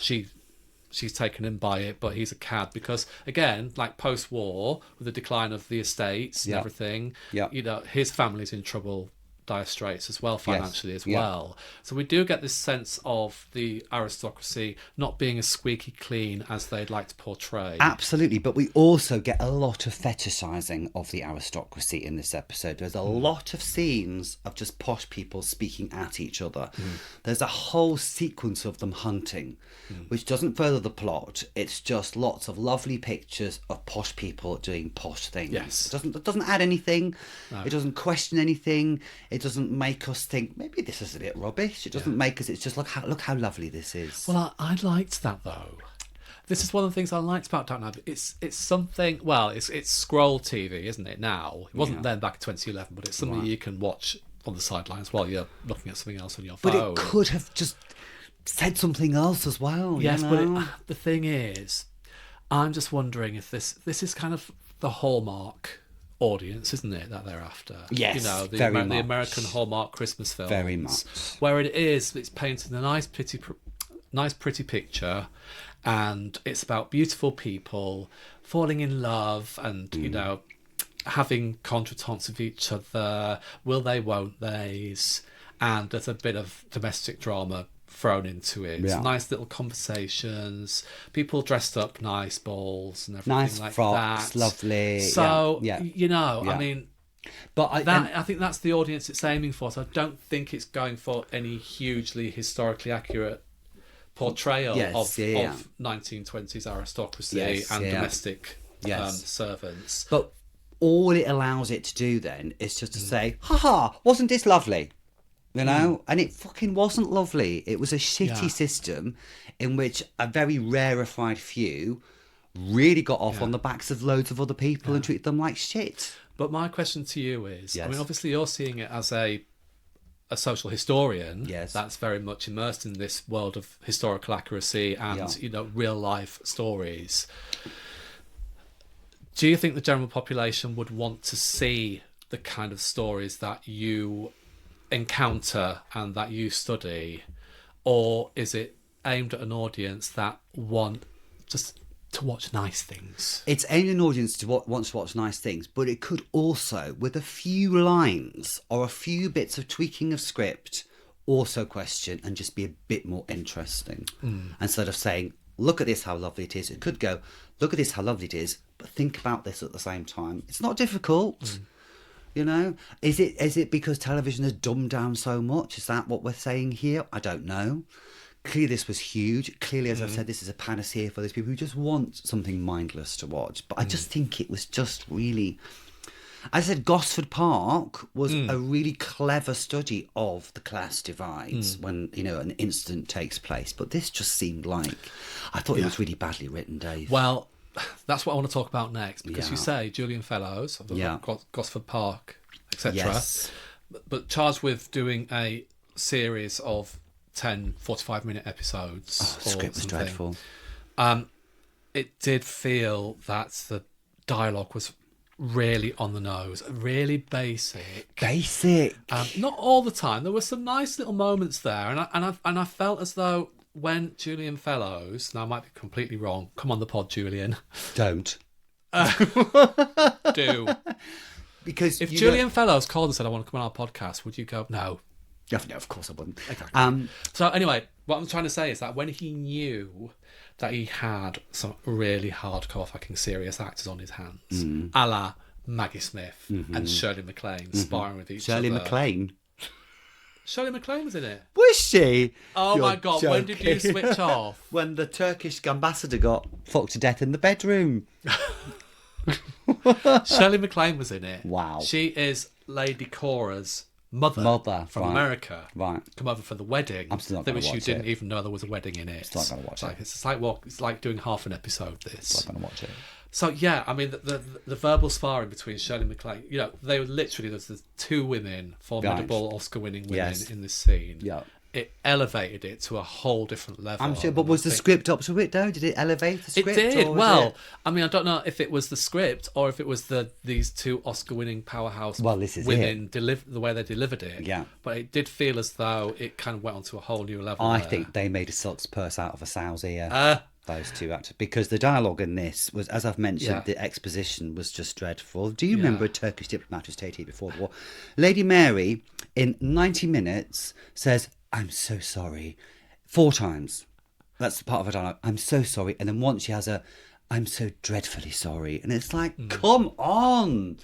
She's taken in by it, but he's a cad because, again, like post-war, with the decline of the estates and everything, you know, his family's in trouble, dire straits as well, financially as well. So we do get this sense of the aristocracy not being as squeaky clean as they'd like to portray. Absolutely, but we also get a lot of fetishizing of the aristocracy in this episode. There's a lot of scenes of just posh people speaking at each other. There's a whole sequence of them hunting, which doesn't further the plot. It's just lots of lovely pictures of posh people doing posh things. Yes. It doesn't add anything. No. It doesn't question anything. It doesn't make us think maybe this is a bit rubbish. It doesn't make us. It's just look how lovely this is. Well, I liked that though. This is one of the things I liked about Downton Abbey. It's something. Well, it's scroll TV, isn't it? Now it wasn't then back in 2011, but it's something you can watch on the sidelines while you're looking at something else on your phone. But it could have just said something else as well. Yes, you know? but the thing is, I'm just wondering if this is kind of the Hallmark audience, isn't it, that they're after? Yes, you know, the much. American Hallmark Christmas films. Very much. Where it's painted a nice, pretty picture, and it's about beautiful people falling in love, and you know, having contretemps with each other. Will they? Won't they's? And there's a bit of domestic drama thrown into it. Nice little conversations, people dressed up nice, balls and everything, nice like frocks, that. lovely. So you know, I mean, but I think that's the audience it's aiming for. So I don't think it's going for any hugely historically accurate portrayal of 1920s aristocracy and domestic servants. But all it allows it to do then is just to say, haha, wasn't this lovely? You know? And it fucking wasn't lovely. It was a shitty system in which a very rarefied few really got off on the backs of loads of other people and treated them like shit. But my question to you is, Yes. I mean, obviously you're seeing it as a social historian that's very much immersed in this world of historical accuracy and, you know, real life stories. Do you think the general population would want to see the kind of stories that you encounter and that you study, or is it aimed at an audience that want just to watch nice things? It's aimed at an audience to wants to watch nice things, but it could also, with a few lines or a few bits of tweaking of script, also question and just be a bit more interesting. Instead of saying, look at this, how lovely it is. It could go, look at this, how lovely it is, but think about this at the same time. It's not difficult. You know, is it because television has dumbed down so much? Is that what we're saying here? I don't know. Clearly this was huge. Clearly, as I've said, this is a panacea for those people who just want something mindless to watch. But I just think it was just really... As I said, Gosford Park was a really clever study of the class divides when, you know, an incident takes place. But this just seemed like... I thought it was really badly written, Dave. Well, that's what I want to talk about next, because you say Julian Fellows of the Gosford Park, etc. Yes. But charged with doing a series of 10 45-minute episodes. Oh, the script was dreadful. It did feel that the dialogue was really on the nose, really basic. Not all the time. There were some nice little moments there, and I felt as though when Julian Fellows, now I might be completely wrong, come on the pod, Julian. Don't. Do. Because if Julian Fellows called and said, I want to come on our podcast, would you go, no? No, of course I wouldn't. Exactly. So anyway, what I'm trying to say is that when he knew that he had some really hardcore fucking serious actors on his hands, a la Maggie Smith and Shirley MacLaine sparring with each other. Shirley MacLaine? Shirley MacLaine was in it. Was she? Oh You're my God, joking. when did you switch off? When the Turkish ambassador got fucked to death in the bedroom. Shirley MacLaine was in it. Wow. She is Lady Cora's mother from America. Right. Come over for the wedding. I'm still not going to watch it. You didn't even know there was a wedding in it. Still not going to watch it. It's like doing half an episode, this. Still not going to watch it. So, yeah, I mean, the verbal sparring between Shirley MacLaine, you know, they were literally, there's two women, formidable Oscar-winning women in this scene. Yeah. It elevated it to a whole different level. I'm sure, but was the script up to it though? Did it elevate the script? It did. Well, I mean, I don't know if it was the script or if it was these two Oscar-winning powerhouse women the way they delivered it. Yeah. But it did feel as though it kind of went onto a whole new level. I think they made a silk's purse out of a sow's ear. Those two actors, because the dialogue in this was, as I've mentioned, the exposition was just dreadful. Do you remember a Turkish diplomat who stayed here before the war? Lady Mary, in 90 minutes, says, "I'm so sorry," 4 times. That's part of her dialogue. "I'm so sorry," and then once she has a, "I'm so dreadfully sorry," and it's like, come on,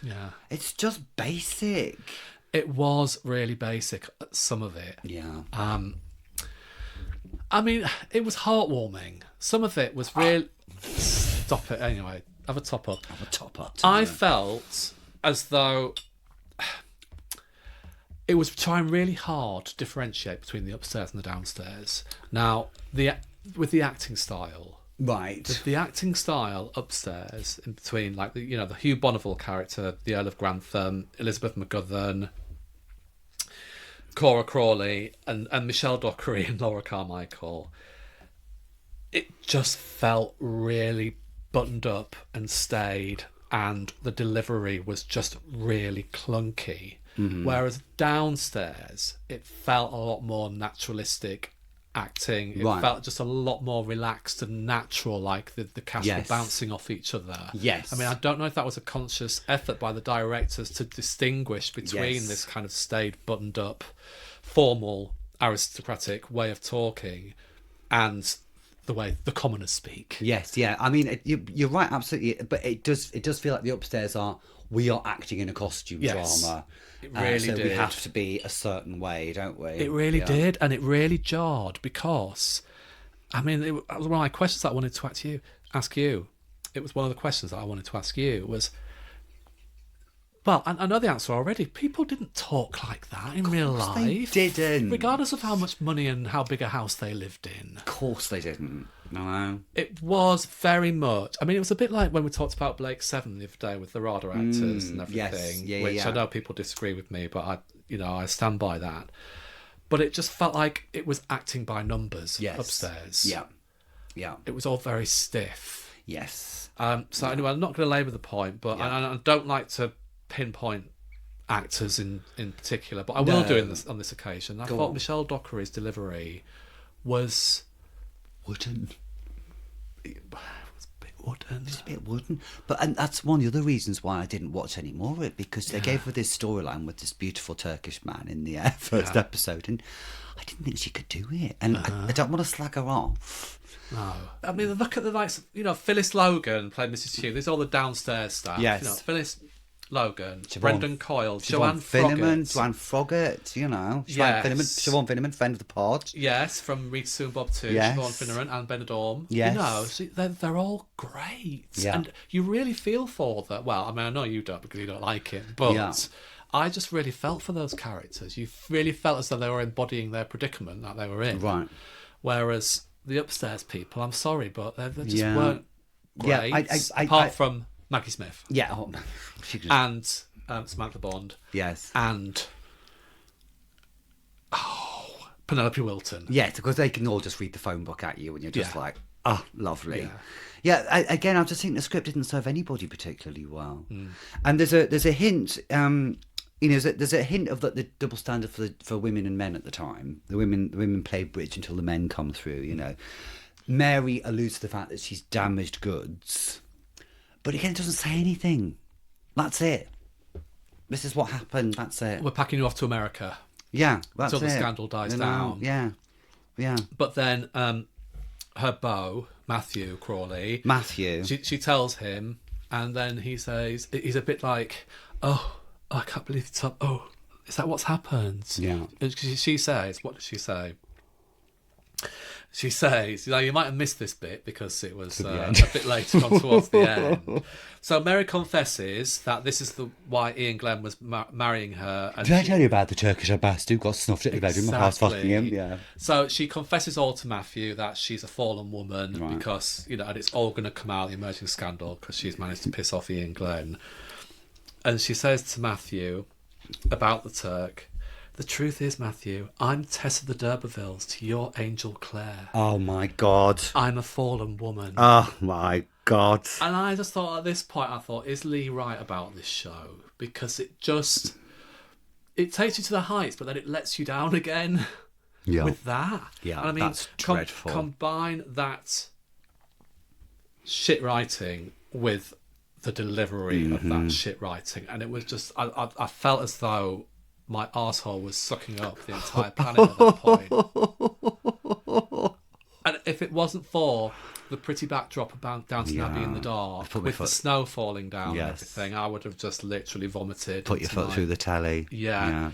it's just basic. It was really basic, some of it. Yeah. I mean, it was heartwarming. Some of it was real. Stop it. Anyway, have a top up. Have a top up. I felt as though it was trying really hard to differentiate between the upstairs and the downstairs. Now, with the acting style. Right. The acting style upstairs, in between, like, the Hugh Bonneville character, the Earl of Grantham, Elizabeth McGovern, Cora Crawley and Michelle Dockery and Laura Carmichael, it just felt really buttoned up and staid, and the delivery was just really clunky. Whereas downstairs, it felt a lot more naturalistic acting. It felt just a lot more relaxed and natural, like the cast were bouncing off each other. Yes. I mean, I don't know if that was a conscious effort by the directors to distinguish between this kind of staid, buttoned up, formal, aristocratic way of talking and the way the commoners speak. Yes, yeah. I mean, you're right, absolutely. But it does feel like the upstairs we are acting in a costume drama. It really so did. We have to be a certain way, don't we? It really did, and it really jarred because, I mean, it was one of my questions that I wanted to ask you. It was one of the questions that I wanted to ask you was, Well, I know the answer already. People didn't talk like that in real life. They didn't. Regardless of how much money and how big a house they lived in. Of course they didn't. No. It was very much... I mean, it was a bit like when we talked about Blake Seven the other day with the RADA actors and everything, yes. which I know people disagree with me, but I stand by that. But it just felt like it was acting by numbers upstairs. Yeah. It was all very stiff. Yes. Anyway, I'm not going to labour the point, but I don't like to pinpoint actors in particular, but I will do on this occasion. I thought Michelle Dockery's delivery was wooden. It was a bit wooden. It's a bit wooden. And that's one of the other reasons why I didn't watch any more of it, because they gave her this storyline with this beautiful Turkish man in the first episode, and I didn't think she could do it. And I don't want to slag her off. No. I mean, look at the likes, Phyllis Logan played Mrs. Hugh. There's all the downstairs staff. Yes. Phyllis Logan, Siobhan, Brendan Coyle, Joanne Froggatt, Siobhan Finneman, friend of the pod. Yes, from Read Soon Bob too. Yes. Siobhan Finneran and Benidorm. Yes. They're all great. Yeah. And you really feel for them. Well, I mean, I know you don't because you don't like him, but I just really felt for those characters. You really felt as though they were embodying their predicament that they were in. Right. Whereas the upstairs people, I'm sorry, but they just weren't great. Yeah, apart from Maggie Smith. Yeah. And Samantha Bond. Yes. And Penelope Wilton. Yes, because they can all just read the phone book at you and you're just like, oh, lovely. Yeah. Again, I just think the script didn't serve anybody particularly well. And there's a hint, there's a hint of the double standard for women and men at the time. The women play bridge until the men come through, Mary alludes to the fact that she's damaged goods. But again, it doesn't say anything. That's it. This is what happened. That's it. We're packing you off to America. Yeah, that's until it. the scandal dies down. Yeah. But then her beau, Matthew Crawley... She tells him, and then he says... He's a bit like, oh, I can't believe it's up. Oh, is that what's happened? Yeah. She says... What does she say? She says, you might have missed this bit because it was a bit later on towards the end. So Mary confesses that this is why Ian Glenn was marrying her. And Did I tell you about the Turkish ambassador who got snuffed at the bedroom house fucking him? Yeah. So she confesses all to Matthew that she's a fallen woman because, and it's all going to come out, the emerging scandal, because she's managed to piss off Ian Glenn. And she says to Matthew about the Turk... The truth is, Matthew, I'm Tessa the D'Urbervilles to your Angel Claire. Oh, my God. I'm a fallen woman. Oh, my God. And I just thought, at this point, is Lee right about this show? Because it takes you to the heights, but then it lets you down again with that. Yeah, and I mean, that's dreadful. Combine that shit writing with the delivery of that shit writing. And it was just, I felt as though... my arsehole was sucking up the entire planet at that point. And if it wasn't for the pretty backdrop of Downton Abbey in the dark, with the snow falling down and everything, I would have just literally vomited. Put your foot through the telly. Yeah.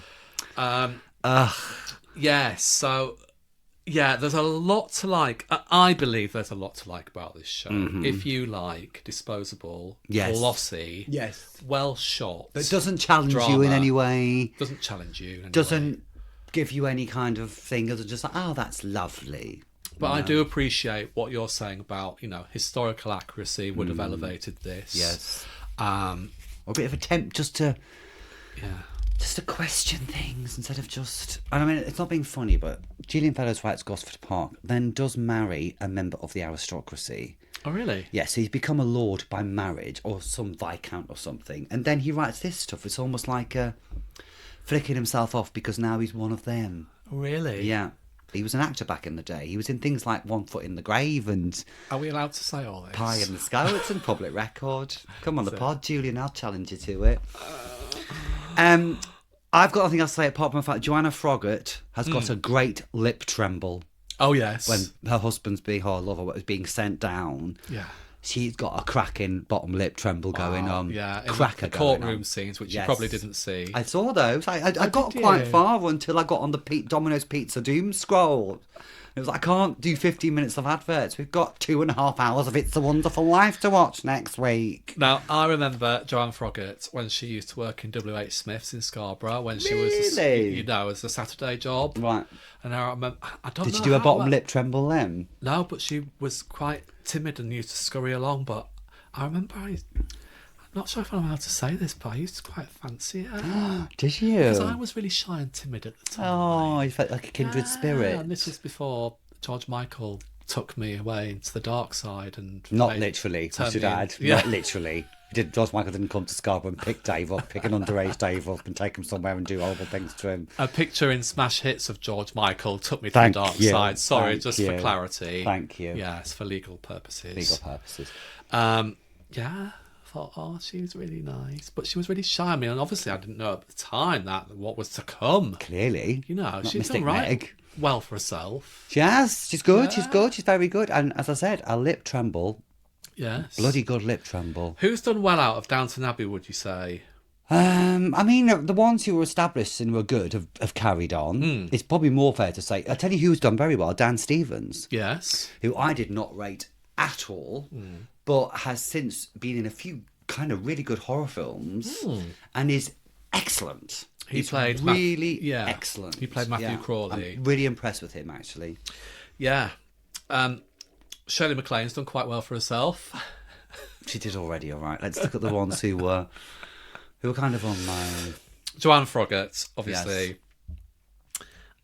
So... Yeah, there's a lot to like. I believe there's a lot to like about this show. If you like disposable, glossy, well shot, but doesn't challenge drama, you in any way. Doesn't challenge you. In any doesn't way. give you any kind of thing other than just like, oh, that's lovely. But I do appreciate what you're saying about, historical accuracy would have elevated this. Yes. Or a bit of attempt just to question things instead of just... And I mean, it's not being funny, but Gillian Fellows writes Gosford Park, then does marry a member of the aristocracy. Oh, really? Yes, he's become a lord by marriage, or some viscount or something. And then he writes this stuff. It's almost like flicking himself off because now he's one of them. Really? Yeah. He was an actor back in the day. He was in things like One Foot in the Grave and... Are we allowed to say all this? Pie in the Sky. It's in public record. Come on the pod, Julian. I'll challenge you to it. I've got nothing else to say apart from the fact Joanna Froggatt has got a great lip tremble. Oh, yes. When her husband's being, her lover was being sent down. Yeah. She's got a cracking bottom lip tremble going on. Yeah, Cracker in the courtroom scenes, which you probably didn't see. I saw those. I got quite far until I got on the Domino's Pizza doom scroll. It was like, I can't do 15 minutes of adverts. We've got 2.5 hours of It's a Wonderful Life to watch next week. Now, I remember Joanne Froggatt when she used to work in WH Smith's in Scarborough when she was, Really? as a Saturday job. Right. And I remember, I don't Did know she do a how bottom well- lip tremble then? No, but she was quite timid and used to scurry along. But I remember, I'm not sure if I'm allowed to say this, but I used to quite fancy her. Did you? Because I was really shy and timid at the time. Oh, you felt like a kindred spirit. And this was before George Michael took me away into the dark side. And Not literally, I turned should me in. add. Yeah. Not literally. George Michael didn't come to Scarborough and pick Dave up, pick an underage Dave up and take him somewhere and do horrible things to him. A picture in Smash Hits of George Michael took me to Thank the dark you. side. Sorry, Thank just you. for clarity. Thank you. Yes, for legal purposes. Legal purposes. Yeah, I thought, oh, she was really nice. But she was really shy. I mean, and obviously I didn't know at the time that what was to come. Clearly. You know, Not she's Mystic done right Meg. well for herself. Yes, she's good, Yeah. she's good, she's very good. And as I said, a lip tremble, Yes. bloody good lip tremble. Who's done well out of Downton Abbey, would you say? I mean, the ones who were established and were good have carried on. It's probably more fair to say, I'll tell you who's done very well, Dan Stevens, Yes. who I did not rate at all, but has since been in a few kind of really good horror films and is excellent. He's played really excellent. He played Matthew Crawley. I'm really impressed with him, actually. Yeah. Shirley MacLaine's done quite well for herself. She did already all right. Let's look at the ones who were kind of on my... Joanne Froggatt, obviously.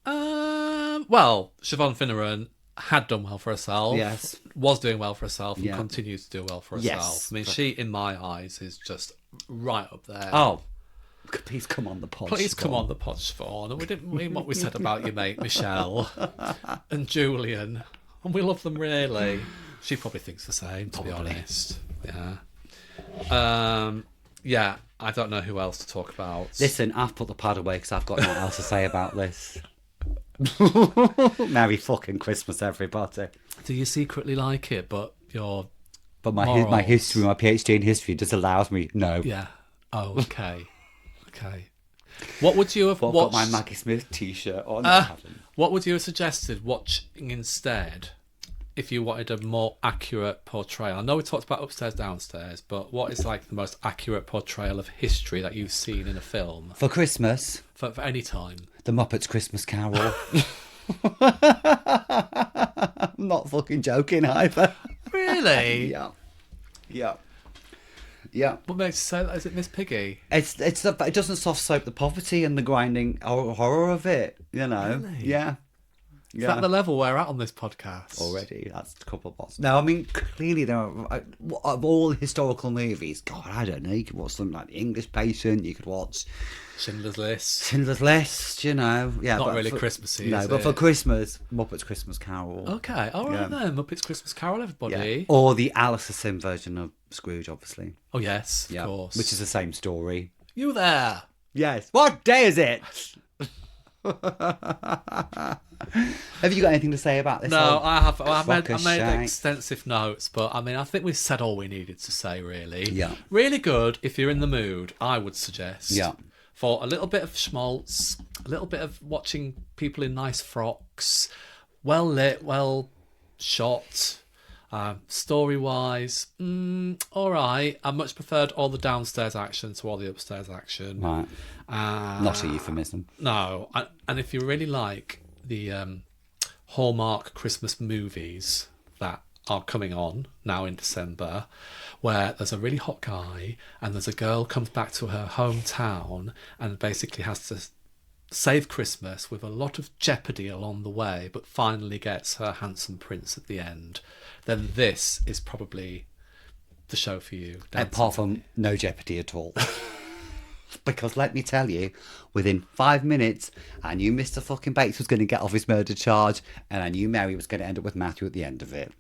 Well, Siobhan Finneran had done well for herself. Yes. Was doing well for herself and Yeah. continues to do well for Yes. herself. I mean, she, in my eyes, is just right up there. Oh, please come on the pod. Please come on the pod, Siobhan. And we didn't mean what we said about your mate Michelle and Julian. And we love them really. She probably thinks the same, to be honest. Yeah. Yeah, I don't know who else to talk about. Listen, I've put the pad away because I've got nothing else to say about this. Merry fucking Christmas, everybody. Do you secretly like it, but you're... But my Morals. history, my PhD in history just allows me... No. Yeah. Oh, okay. Okay. What would you have But I've watched... got my Maggie Smith t-shirt on. I haven't. What would you have suggested watching instead if you wanted a more accurate portrayal? I know we talked about upstairs, downstairs, but what is like the most accurate portrayal of history that you've seen in a film For Christmas, for any time? The Muppets Christmas Carol. I'm not fucking joking either. Really? Yeah. Yeah. Yeah. What makes you say that? Is it Miss Piggy? It doesn't soft soap the poverty and the grinding horror of it, you know. Really? Yeah. Is that the level we're at on this podcast? Already, that's a couple of bots. No, I mean, clearly there are, of all historical movies, God, I don't know, you could watch something like The English Patient, you could watch Schindler's List. Schindler's List, you know. Yeah, Not but really for, Christmassy, No, is but it? for Christmas, Muppets Christmas Carol. Okay, all right Yeah. then. Muppets Christmas Carol, everybody. Yeah. Or the Alice Sim version of Scrooge, obviously. Oh yes, Yeah. of course. Which is the same story. You there? Yes. What day is it? Have you got anything to say about this? No, old I have. I made crocker-shite? extensive notes, but I mean, I think we've said all we needed to say. Really, Yeah. really good. If you're in the mood, I would suggest. Yeah. For a little bit of schmaltz, a little bit of watching people in nice frocks, well lit, well shot. Story wise, all right. I much preferred all the downstairs action to all the upstairs action. Right. Not a euphemism. No, and if you really like the Hallmark Christmas movies that are coming on now in December, where there's a really hot guy and there's a girl comes back to her hometown and basically has to save Christmas with a lot of jeopardy along the way, but finally gets her handsome prince at the end, then this is probably the show for you. Apart from no jeopardy at all. Because let me tell you, within 5 minutes, I knew Mr. fucking Bates was going to get off his murder charge, and I knew Mary was going to end up with Matthew at the end of it.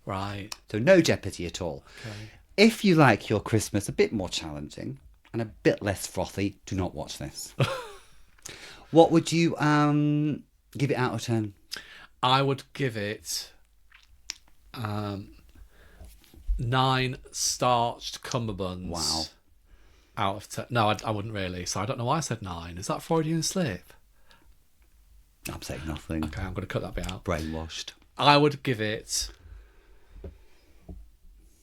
Right. So no jeopardy at all. Okay. If you like your Christmas a bit more challenging and a bit less frothy, do not watch this. What would you give it out of 10? I would give it 9 starched cummerbunds. Wow. Out of 10. No, I wouldn't really. So I don't know why I said 9. Is that Freudian slip? I'm saying nothing. Okay, I'm going to cut that bit out. Brainwashed. I would give it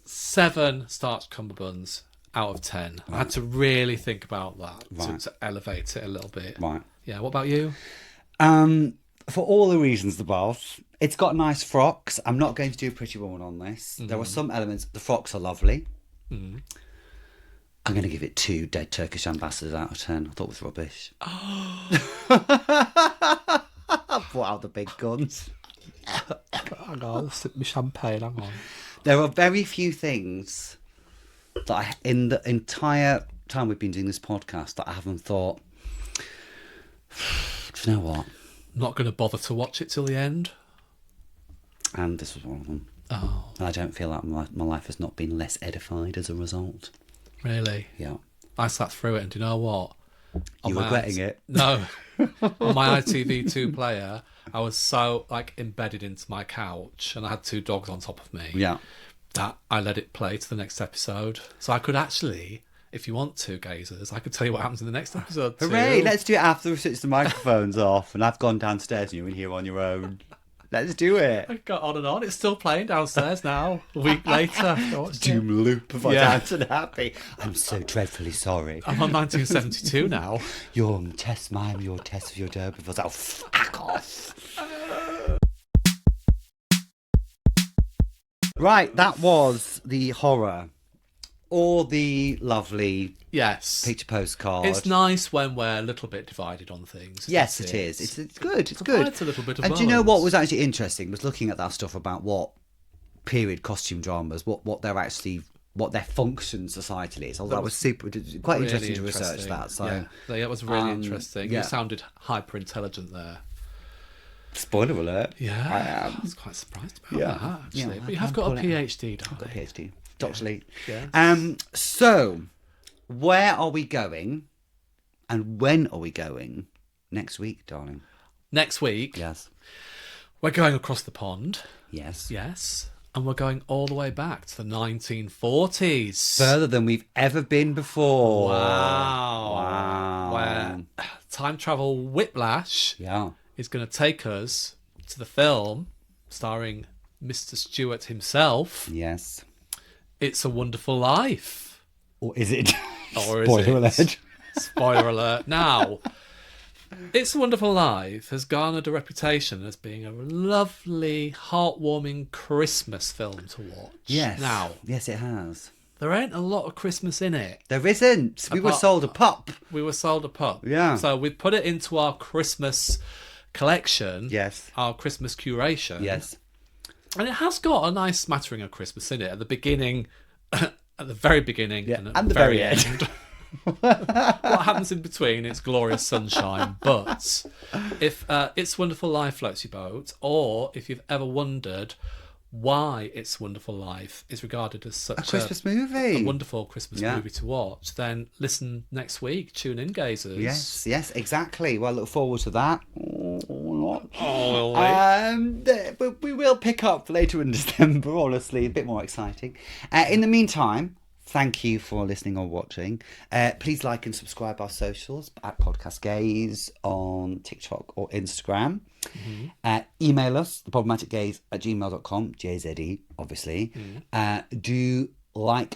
7 starch cummerbunds out of 10. I had to really think about that to elevate it a little bit. Right. Yeah, what about you? For all the reasons above, it's got nice frocks. I'm not going to do a Pretty Woman on this. There are some elements. The frocks are lovely. I'm going to give it 2 dead Turkish ambassadors out of 10. I thought it was rubbish. I brought out the big guns. Hang on, sip my champagne, hang on. There are very few things that in the entire time we've been doing this podcast that I haven't thought, do you know what? Not going to bother to watch it till the end. And this was one of them. Oh. And I don't feel like my life has not been less edified as a result. Really? Yeah. I sat through it and do you know what? You're regretting it? No. On my ITV2 player, I was so embedded into my couch and I had 2 dogs on top of me. Yeah. That I let it play to the next episode. So I could actually, if you want to, gazers, I could tell you what happens in the next episode too. Hooray! Let's do it after we switch the microphones off and I've gone downstairs and you're in here on your own. Let's do it. I got on and on. It's still playing downstairs now. A week later. Doom loop of Downton Abbey. I'm so dreadfully sorry. I'm on 1972 now. Your test mime, your test of your D'Urbervilles. Oh, fuck off. Right, that was the horror. Or the lovely picture postcard. It's nice when we're a little bit divided on things. Yes, it is. It's good. It's good. It's a little bit of And balance. do you know what was actually interesting was looking at that stuff about what period costume dramas, what their function societally is. Although that was quite really interesting to research that. So yeah, it was really interesting. yeah. You sounded hyper intelligent there. spoiler alert. Yeah, I was quite surprised about that actually. But you have got a PhD, darling. I've got a PhD. Dr. Lee. Yeah. So, where are we going and when are we going next week, darling? Next week, Yes. we're going across the pond. Yes. Yes. And we're going all the way back to the 1940s. Further than we've ever been before. Wow. Where time travel whiplash is going to take us to the film starring Mr. Stewart himself. Yes. It's a Wonderful Life. Or is it? Or is Spoiler it? alert. Spoiler alert. Now, It's a Wonderful Life has garnered a reputation as being a lovely, heartwarming Christmas film to watch. Yes. Now, yes, it has. there ain't a lot of Christmas in it. There isn't. We were sold a pup. We were sold a pup. Yeah. So we put it into our Christmas collection. Yes. Our Christmas curation. Yes. And it has got a nice smattering of Christmas in it at the beginning, at the very beginning, and at the very end. What happens in between? It's glorious sunshine. But if It's a Wonderful Life floats your boat, or if you've ever wondered why It's a Wonderful Life is regarded as such a Christmas movie, a wonderful Christmas movie to watch, then listen next week. Tune in, gazers. Yes, exactly. Well, I look forward to that. But we will pick up later in December, honestly, a bit more exciting. In the meantime, thank you for listening or watching. Please like and subscribe our socials at Podcast Gaze on TikTok or Instagram. Mm-hmm. Email us, theproblematicgaze@gmail.com, JZE, obviously. Do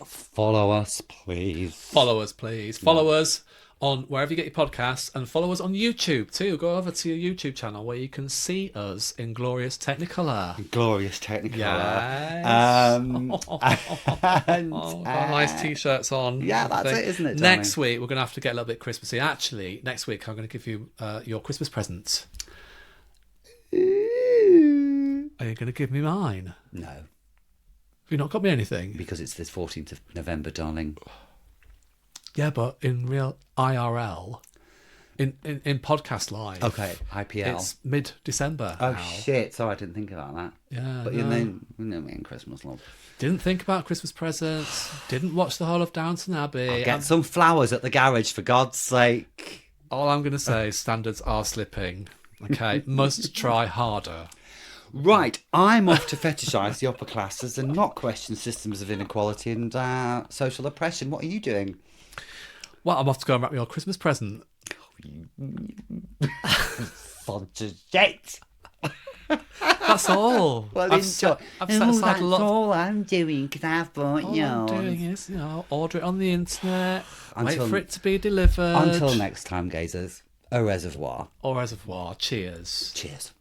follow us, please. Follow us, please. Follow us on wherever you get your podcasts, and follow us on YouTube too. Go over to your YouTube channel where you can see us in glorious Technicolor. Glorious Technicolor. Yes. Got nice t-shirts on. Yeah, that's it, isn't it, darling? Next week we're going to have to get a little bit Christmassy. Actually, next week I'm going to give you your Christmas present. Are you going to give me mine? No. Have you not got me anything? Because it's the 14th of November, darling. Yeah, but in real IRL, in podcast live. Okay, IPL. It's mid-December. Oh, now. shit. Sorry, I didn't think about that. Yeah. But then, me and Christmas, love. Didn't think about Christmas presents. Didn't watch the whole of Downton Abbey. Get some flowers at the garage, for God's sake. All I'm going to say is standards are slipping. Okay, must try harder. Right, I'm off to fetishise the upper classes and not question systems of inequality and social oppression. What are you doing? Well, I'm off to go and wrap your Christmas present. Fine. on dissect. That's all. Well, I've enjoy. set aside That's a lot. all I'm doing because I've bought All yours. I'm doing is, order it on the internet, Until- wait for it to be delivered. Until next time, gazers. Au reservoir. Au reservoir. Cheers. Cheers.